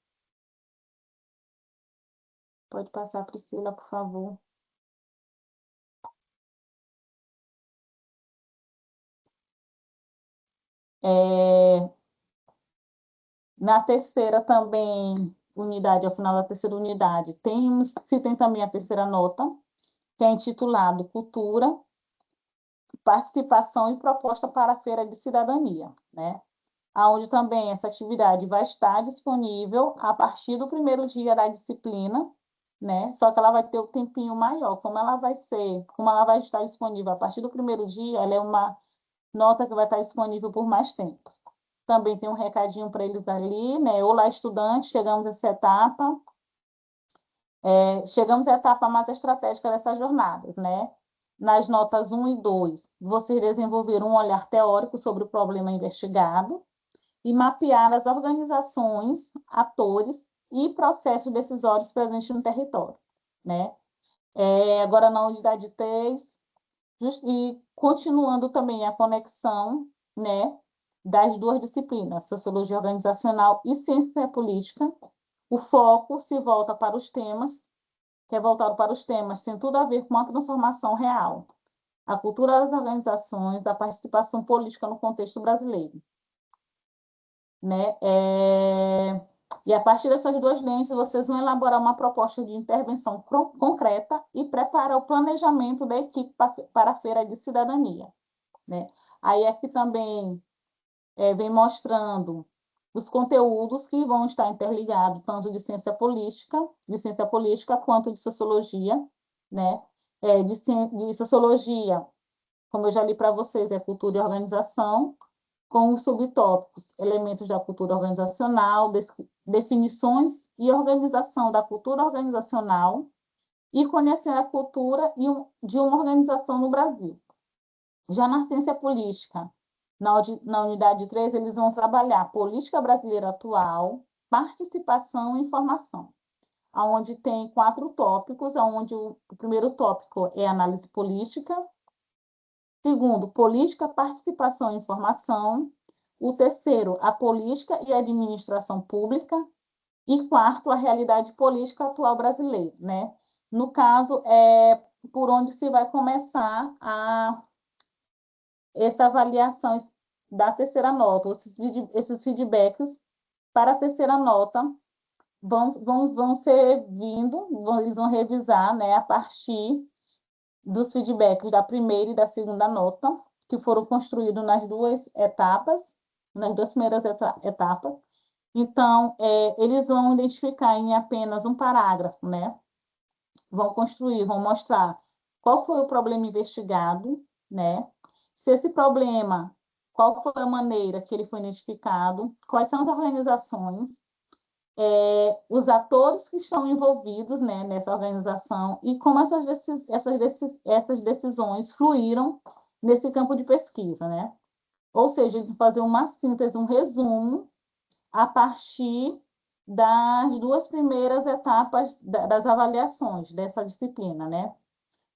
[SPEAKER 2] Pode passar, Priscila, por favor. Na terceira também unidade, ao final da terceira unidade, se tem também a terceira nota, que é intitulado Cultura, Participação e Proposta para a Feira de Cidadania, né? Onde também essa atividade vai estar disponível a partir do primeiro dia da disciplina, né? Só que ela vai ter um tempinho maior, como ela vai estar disponível a partir do primeiro dia, ela é uma nota que vai estar disponível por mais tempo. Também tem um recadinho para eles ali, né? Olá, estudantes, chegamos a essa etapa. Chegamos à etapa mais estratégica dessas jornadas, né? Nas notas 1 e 2, vocês desenvolveram um olhar teórico sobre o problema investigado e mapear as organizações, atores e processos decisórios presentes no território, né? Agora, na unidade 3, e continuando também a conexão, né, das duas disciplinas, Sociologia Organizacional e Ciência Política, o foco se volta para os temas, que é voltado para os temas, tem tudo a ver com a transformação real, a cultura das organizações, da participação política no contexto brasileiro, né? E a partir dessas duas lentes, vocês vão elaborar uma proposta de intervenção concreta e preparar o planejamento da equipe para a Feira de Cidadania, né? Aí aqui também vem mostrando os conteúdos que vão estar interligados, tanto de ciência política quanto de sociologia, né? De sociologia, como eu já li para vocês, é cultura e organização, com os subtópicos, elementos da cultura organizacional, definições e organização da cultura organizacional e conhecer a cultura de uma organização no Brasil. Já na ciência política, na unidade 3, eles vão trabalhar política brasileira atual, participação e informação, onde tem 4 tópicos, onde o primeiro tópico é análise política, segundo, política, participação e informação, o terceiro, a política e a administração pública, e quarto, a realidade política atual brasileira, né? No caso, é por onde se vai começar essa avaliação da terceira nota, esses feedbacks para a terceira nota vão ser eles vão revisar, né, a partir dos feedbacks da primeira e da segunda nota, que foram construídos nas duas etapas, nas duas primeiras etapas. Então, eles vão identificar em apenas um parágrafo, né? Vão mostrar qual foi o problema investigado, né? Se esse problema, qual foi a maneira que ele foi identificado, quais são as organizações, os atores que estão envolvidos, né, nessa organização e como essas decisões fluíram nesse campo de pesquisa, né? Ou seja, eles vão fazer uma síntese, um resumo a partir das duas primeiras etapas das avaliações dessa disciplina, né?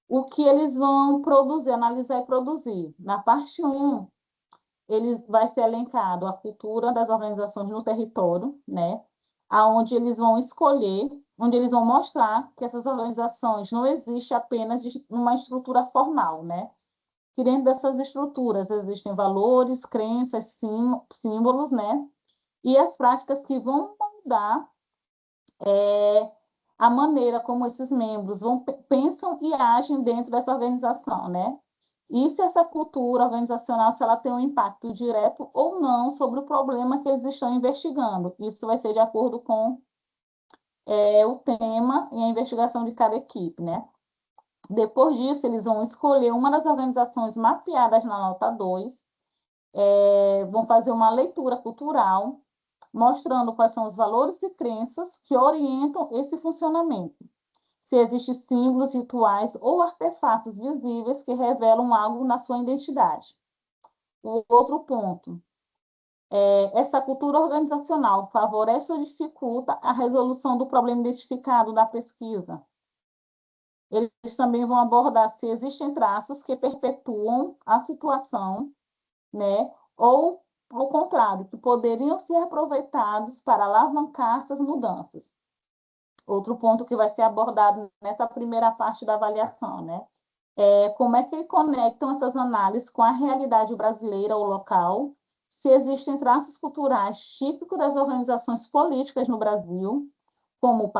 [SPEAKER 2] O que eles vão produzir, analisar e produzir. Na parte 1, vai ser elencado a cultura das organizações no território, né? Onde eles vão escolher, onde eles vão mostrar que essas organizações não existem apenas uma estrutura formal, né? Que dentro dessas estruturas existem valores, crenças, símbolos, né? E as práticas que vão mudar a maneira como esses membros pensam e agem dentro dessa organização, né? E se essa cultura organizacional, se ela tem um impacto direto ou não sobre o problema que eles estão investigando. Isso vai ser de acordo com o tema e a investigação de cada equipe, né? Depois disso, eles vão escolher uma das organizações mapeadas na nota 2, vão fazer uma leitura cultural, mostrando quais são os valores e crenças que orientam esse funcionamento. Se existem símbolos, rituais ou artefatos visíveis que revelam algo na sua identidade. O outro ponto, essa cultura organizacional favorece ou dificulta a resolução do problema identificado da pesquisa. Eles também vão abordar se existem traços que perpetuam a situação, né, ou, ao contrário, que poderiam ser aproveitados para alavancar essas mudanças. Outro ponto que vai ser abordado nessa primeira parte da avaliação, né, como é que conectam essas análises com a realidade brasileira ou local, se existem traços culturais típicos das organizações políticas no Brasil, como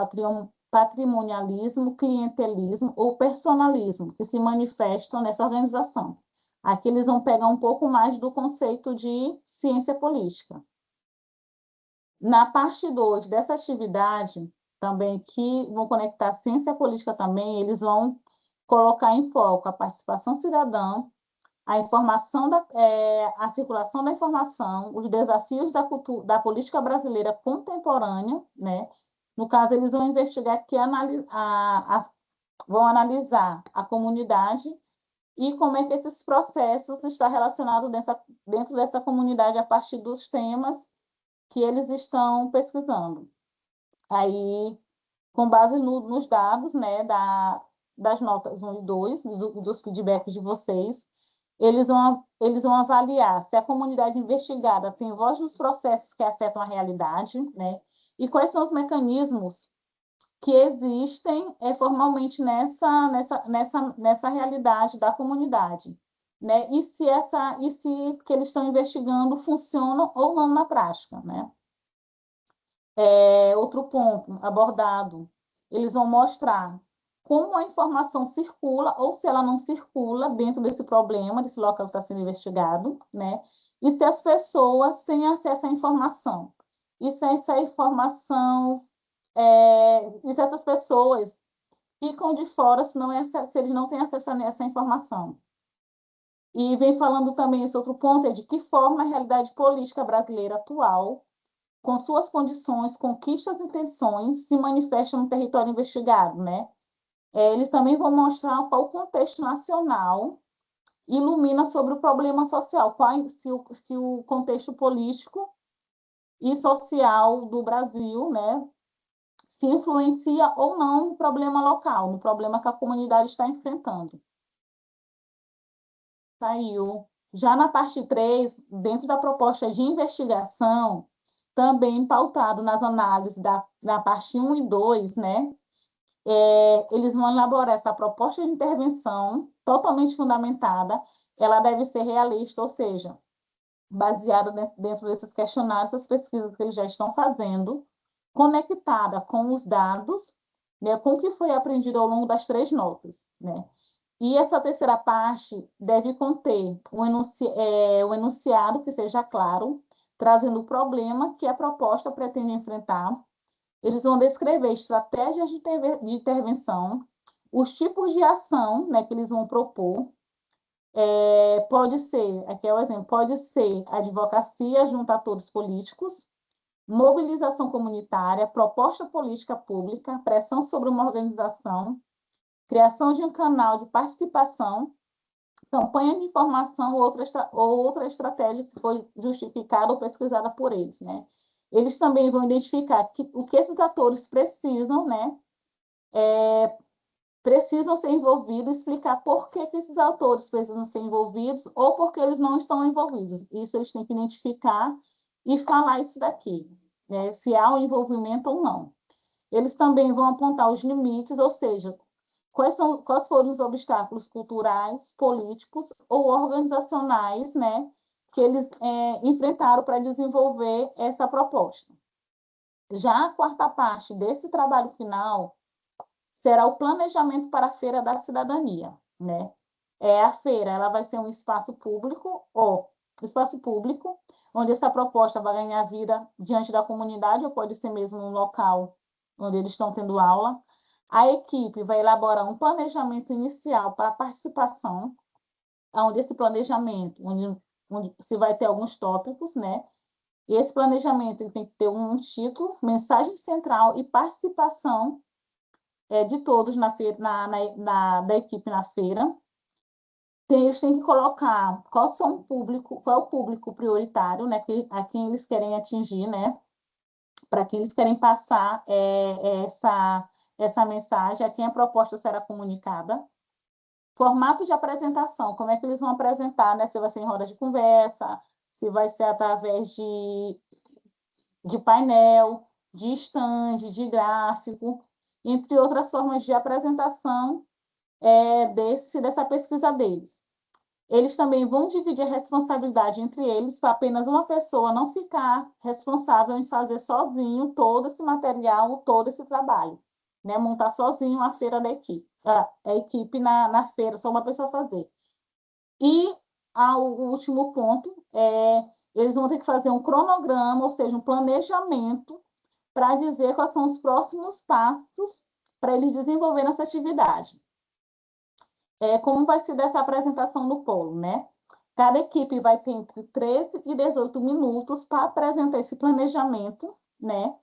[SPEAKER 2] patrimonialismo, clientelismo ou personalismo, que se manifestam nessa organização. Aqui eles vão pegar um pouco mais do conceito de ciência política. Na parte 2 dessa atividade, também que vão conectar ciência política também, eles vão colocar em foco a participação cidadã, a informação, a circulação da informação, os desafios da política brasileira contemporânea, né? No caso, eles vão investigar aqui, vão analisar a comunidade e como é que esses processos estão relacionados dentro dessa comunidade a partir dos temas que eles estão pesquisando. Aí, com base nos dados, né, das notas 1 e 2, dos feedbacks de vocês, eles vão avaliar se a comunidade investigada tem voz nos processos que afetam a realidade, né, e quais são os mecanismos que existem formalmente nessa realidade da comunidade, né, e se o que eles estão investigando funciona ou não na prática, né. Outro ponto abordado, eles vão mostrar como a informação circula ou se ela não circula dentro desse problema, desse local que está sendo investigado, né? E se as pessoas têm acesso à informação. E se essa informação, e certas pessoas ficam de fora se eles não têm acesso a essa informação. E vem falando também, esse outro ponto, de que forma a realidade política brasileira atual, com suas condições, conquistas e tensões, se manifesta no território investigado, né? Eles também vão mostrar qual o contexto nacional ilumina sobre o problema social, se o contexto político e social do Brasil, né, se influencia ou não no problema local, no problema que a comunidade está enfrentando. Saiu. Já na parte 3, dentro da proposta de investigação, também pautado nas análises da parte 1 e 2, né, eles vão elaborar essa proposta de intervenção totalmente fundamentada, ela deve ser realista, ou seja, baseada dentro desses questionários, essas pesquisas que eles já estão fazendo, conectada com os dados, né, com o que foi aprendido ao longo das 3 notas, né? E essa terceira parte deve conter o enunciado que seja claro, trazendo o problema que a proposta pretende enfrentar. Eles vão descrever estratégias de intervenção, os tipos de ação, né, que eles vão propor. Pode ser, aqui é o exemplo, pode ser advocacia junto a atores políticos, mobilização comunitária, proposta política pública, pressão sobre uma organização, criação de um canal de participação, campanha de informação ou outra estratégia que foi justificada ou pesquisada por eles, né? Eles também vão identificar o que esses atores precisam, né? Precisam ser envolvidos, explicar por que esses atores precisam ser envolvidos ou por que eles não estão envolvidos. Isso eles têm que identificar e falar isso daqui, né? Se há um envolvimento ou não. Eles também vão apontar os limites, ou seja, quais foram os obstáculos culturais, políticos ou organizacionais, né, que eles enfrentaram para desenvolver essa proposta. Já a quarta parte desse trabalho final será o planejamento para a Feira da Cidadania, né? A feira, ela vai ser um espaço público, onde essa proposta vai ganhar vida diante da comunidade, ou pode ser mesmo um local onde eles estão tendo aula. A equipe vai elaborar um planejamento inicial para a participação, onde esse planejamento, onde se vai ter alguns tópicos, né? E esse planejamento ele tem que ter um título, mensagem central e participação de todos na feira, da equipe na feira. Eles têm que colocar qual é o público prioritário, né, a quem eles querem atingir, né, para quem eles querem passar essa mensagem, a quem a proposta será comunicada. Formato de apresentação, como é que eles vão apresentar, né? Se vai ser em roda de conversa, se vai ser através de painel, de stand, de gráfico, entre outras formas de apresentação dessa pesquisa deles. Eles também vão dividir a responsabilidade entre eles, para apenas uma pessoa não ficar responsável em fazer sozinho todo esse material, todo esse trabalho, né? Montar sozinho a feira da equipe. A equipe na feira, só uma pessoa fazer. E o último ponto eles vão ter que fazer um cronograma, ou seja, um planejamento, para dizer quais são os próximos passos para eles desenvolverem essa atividade. Como vai ser dessa apresentação no polo, né? Cada equipe vai ter entre 13 e 18 minutos para apresentar esse planejamento, né?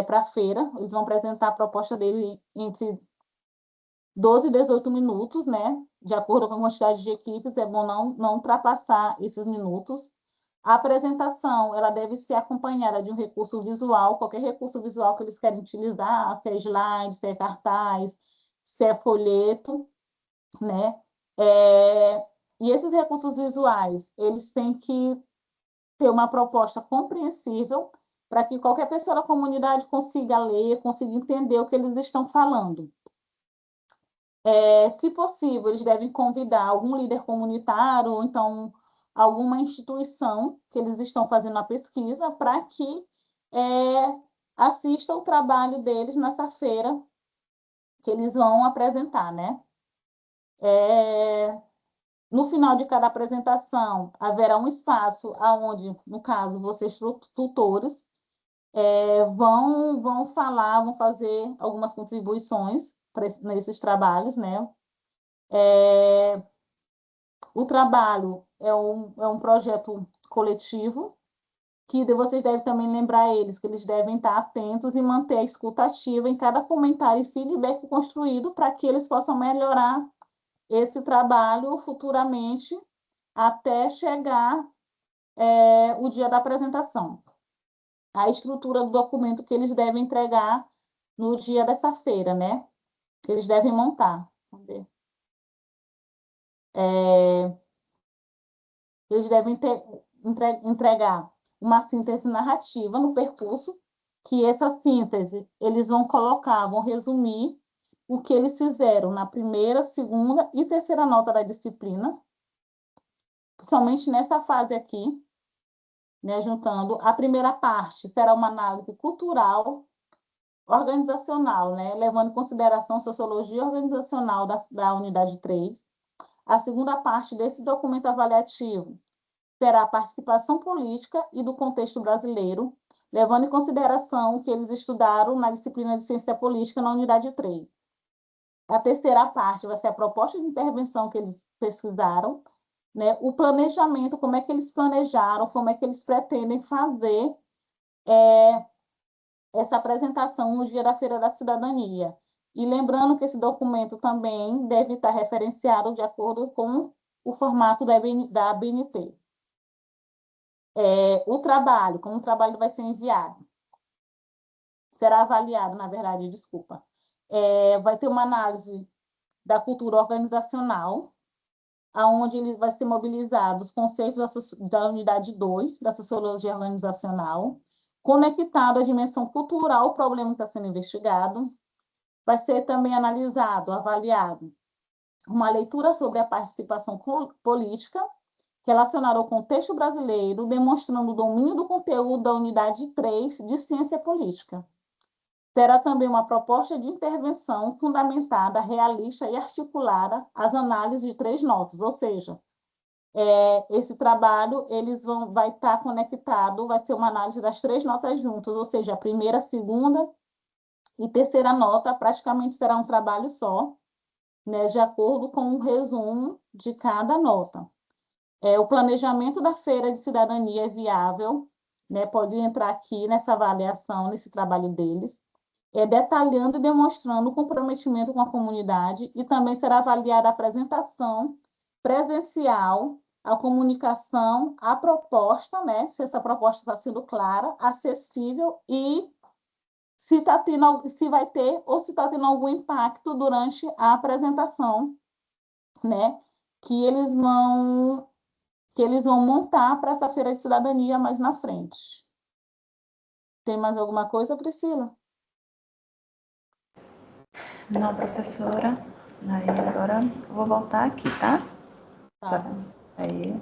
[SPEAKER 2] Para a feira. Eles vão apresentar a proposta dele entre 12 e 18 minutos, né? De acordo com a quantidade de equipes, é bom não ultrapassar esses minutos. A apresentação, ela deve ser acompanhada de um recurso visual, qualquer recurso visual que eles querem utilizar, se é slide, se é cartaz, se é folheto, né? E esses recursos visuais, eles têm que ter uma proposta compreensível para que qualquer pessoa da comunidade consiga ler, consiga entender o que eles estão falando. Se possível, eles devem convidar algum líder comunitário, ou então alguma instituição que eles estão fazendo a pesquisa, para que assista o trabalho deles nessa feira que eles vão apresentar, né? No final de cada apresentação, haverá um espaço onde, no caso, vocês tutores vão falar, vão fazer algumas contribuições nesses trabalhos, né? O trabalho é um projeto coletivo, que vocês devem também lembrar eles, que eles devem estar atentos e manter a escuta ativa em cada comentário e feedback construído, para que eles possam melhorar esse trabalho futuramente, até chegar o dia da apresentação. A estrutura do documento que eles devem entregar no dia dessa feira, né? Que eles devem montar. Eles devem entregar uma síntese narrativa no percurso, que essa síntese eles vão colocar, vão resumir o que eles fizeram na primeira, segunda e terceira nota da disciplina, somente nessa fase aqui, né, juntando. A primeira parte será uma análise cultural, organizacional, né, levando em consideração a sociologia organizacional da unidade 3. A segunda parte desse documento avaliativo será a participação política e do contexto brasileiro, levando em consideração o que eles estudaram na disciplina de ciência política na unidade 3. A terceira parte vai ser a proposta de intervenção que eles pesquisaram, né? O planejamento, como é que eles planejaram, como é que eles pretendem fazer essa apresentação no dia da Feira da Cidadania. E lembrando que esse documento também deve estar referenciado de acordo com o formato da ABNT. O trabalho, como o trabalho vai ser enviado, será avaliado, na verdade, desculpa. Vai ter uma análise da cultura organizacional, onde ele vai ser mobilizado os conceitos da unidade 2, da sociologia organizacional, conectado à dimensão cultural, o problema que está sendo investigado. Vai ser também analisado, avaliado, uma leitura sobre a participação política, relacionada ao contexto brasileiro, demonstrando o domínio do conteúdo da unidade 3 de ciência política. Terá também uma proposta de intervenção fundamentada, realista e articulada às análises de 3 notas, ou seja, esse trabalho vai estar conectado, vai ser uma análise das 3 notas juntas, ou seja, a primeira, a segunda e terceira nota praticamente será um trabalho só, né, de acordo com o resumo de cada nota. O planejamento da Feira de Cidadania é viável, né, pode entrar aqui nessa avaliação, nesse trabalho deles, detalhando e demonstrando o comprometimento com a comunidade, e também será avaliada a apresentação presencial, a comunicação, a proposta, né, se essa proposta está sendo clara, acessível e se vai ter ou se está tendo algum impacto durante a apresentação, né, que eles vão montar para essa Feira de Cidadania mais na frente. Tem mais alguma coisa, Priscila?
[SPEAKER 1] Não, professora. Aí agora eu vou voltar aqui, tá?
[SPEAKER 2] Tá.
[SPEAKER 1] Aí,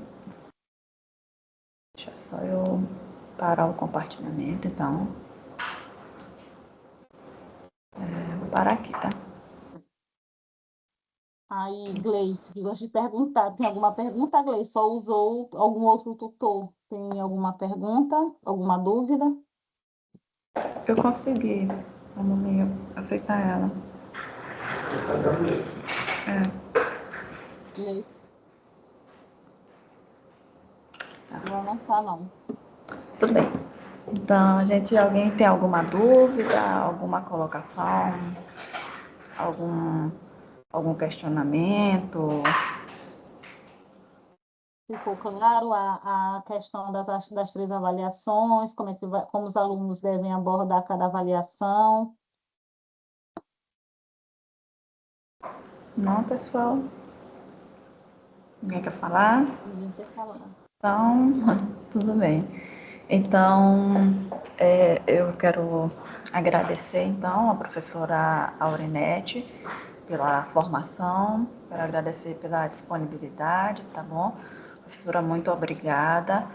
[SPEAKER 1] deixa só eu parar o compartilhamento, então. Vou parar aqui, tá?
[SPEAKER 2] Aí, Gleice, que gosta de perguntar. Tem alguma pergunta, Gleice? Só usou algum outro tutor? Tem alguma pergunta? Alguma dúvida?
[SPEAKER 1] Eu consegui, vamos aceitar ela.
[SPEAKER 2] Gleice? Ela não tá, não.
[SPEAKER 1] Tudo bem. Então, alguém tem alguma dúvida, alguma colocação, algum questionamento?
[SPEAKER 2] Ficou claro a questão das 3 avaliações, como os alunos devem abordar cada avaliação?
[SPEAKER 1] Não, pessoal? Ninguém quer falar?
[SPEAKER 2] Ninguém quer falar.
[SPEAKER 1] Então, tudo bem. Então, eu quero agradecer, então, a professora Aurinete pela formação, quero agradecer pela disponibilidade, tá bom? Professora, muito obrigada.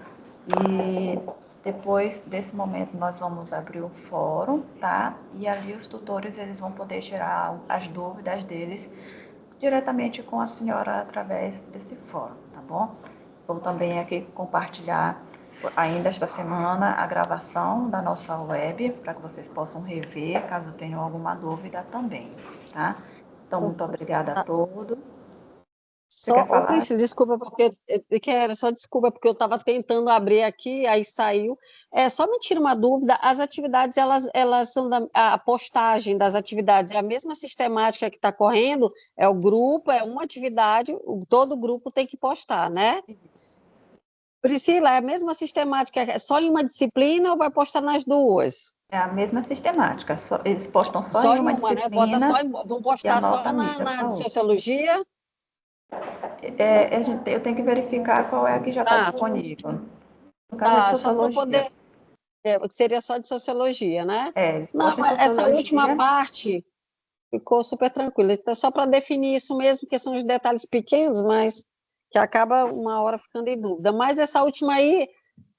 [SPEAKER 1] E depois desse momento nós vamos abrir o fórum, tá? E ali os tutores eles vão poder tirar as dúvidas deles diretamente com a senhora através desse fórum, tá bom? Vou também aqui compartilhar ainda esta semana a gravação da nossa web para que vocês possam rever caso tenham alguma dúvida também, tá? Então, muito obrigada a todos. Você
[SPEAKER 4] Só,
[SPEAKER 1] quer falar?
[SPEAKER 4] Priscila, desculpa, porque desculpa, porque eu estava tentando abrir aqui, aí saiu. Só me tira uma dúvida, as atividades, elas são a postagem das atividades, é a mesma sistemática que está correndo, é o grupo, é uma atividade, todo grupo tem que postar, né? Priscila, é a mesma sistemática, é só em uma disciplina ou vai postar nas duas?
[SPEAKER 1] É a mesma sistemática, eles postam só
[SPEAKER 4] Só
[SPEAKER 1] em
[SPEAKER 4] em
[SPEAKER 1] uma
[SPEAKER 4] uma, né? Bota
[SPEAKER 1] disciplina
[SPEAKER 4] vão
[SPEAKER 1] e a
[SPEAKER 4] postar só
[SPEAKER 1] nota mídia
[SPEAKER 4] na
[SPEAKER 1] para
[SPEAKER 4] de
[SPEAKER 1] outra.
[SPEAKER 4] sociologia?
[SPEAKER 1] Eu tenho que verificar qual é a que já está
[SPEAKER 4] Ah,
[SPEAKER 1] disponível. No caso é de
[SPEAKER 4] só para
[SPEAKER 1] sociologia.
[SPEAKER 4] poder. Seria só de sociologia, né?
[SPEAKER 1] Eles
[SPEAKER 4] Não,
[SPEAKER 1] postam em
[SPEAKER 4] essa última
[SPEAKER 1] sociologia.
[SPEAKER 4] parte ficou super tranquila. Então, só para definir isso mesmo, que são os detalhes pequenos, mas que acaba uma hora ficando em dúvida. Mas essa última aí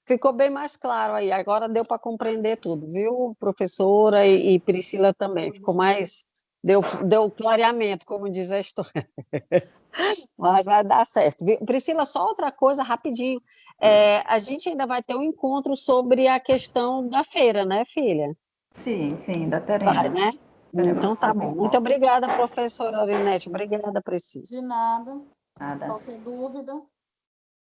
[SPEAKER 4] ficou bem mais claro aí. Agora deu para compreender tudo, viu, professora e Priscila também. Ficou mais. Deu clareamento, como diz a história. Mas vai dar certo. Viu? Priscila, só outra coisa, rapidinho. A gente ainda vai ter um encontro sobre a questão da feira, né, filha?
[SPEAKER 1] Sim, ainda
[SPEAKER 4] Vai,
[SPEAKER 1] teremos.
[SPEAKER 4] né?
[SPEAKER 1] Teremos
[SPEAKER 4] Então tá
[SPEAKER 1] um
[SPEAKER 4] bom. Muito
[SPEAKER 1] encontro.
[SPEAKER 4] obrigada, professora Aurinete. Obrigada, Priscila.
[SPEAKER 2] De nada.
[SPEAKER 1] Nada.
[SPEAKER 2] Qualquer dúvida?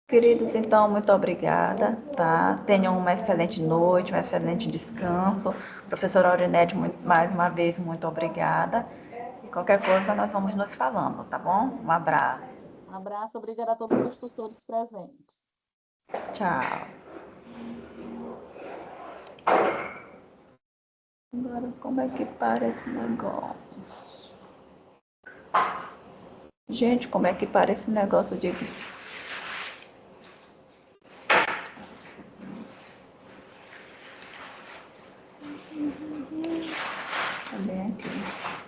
[SPEAKER 1] Queridos, então, muito obrigada, tá? Tenham uma excelente noite, um excelente descanso. Professora Aurinete, mais uma vez, muito obrigada. E qualquer coisa, nós vamos nos falando, tá bom? Um abraço.
[SPEAKER 2] Um abraço, obrigada a todos os tutores presentes.
[SPEAKER 1] Tchau. Agora, como é que para esse negócio? Gente, como é que para esse negócio de... Cadê aqui?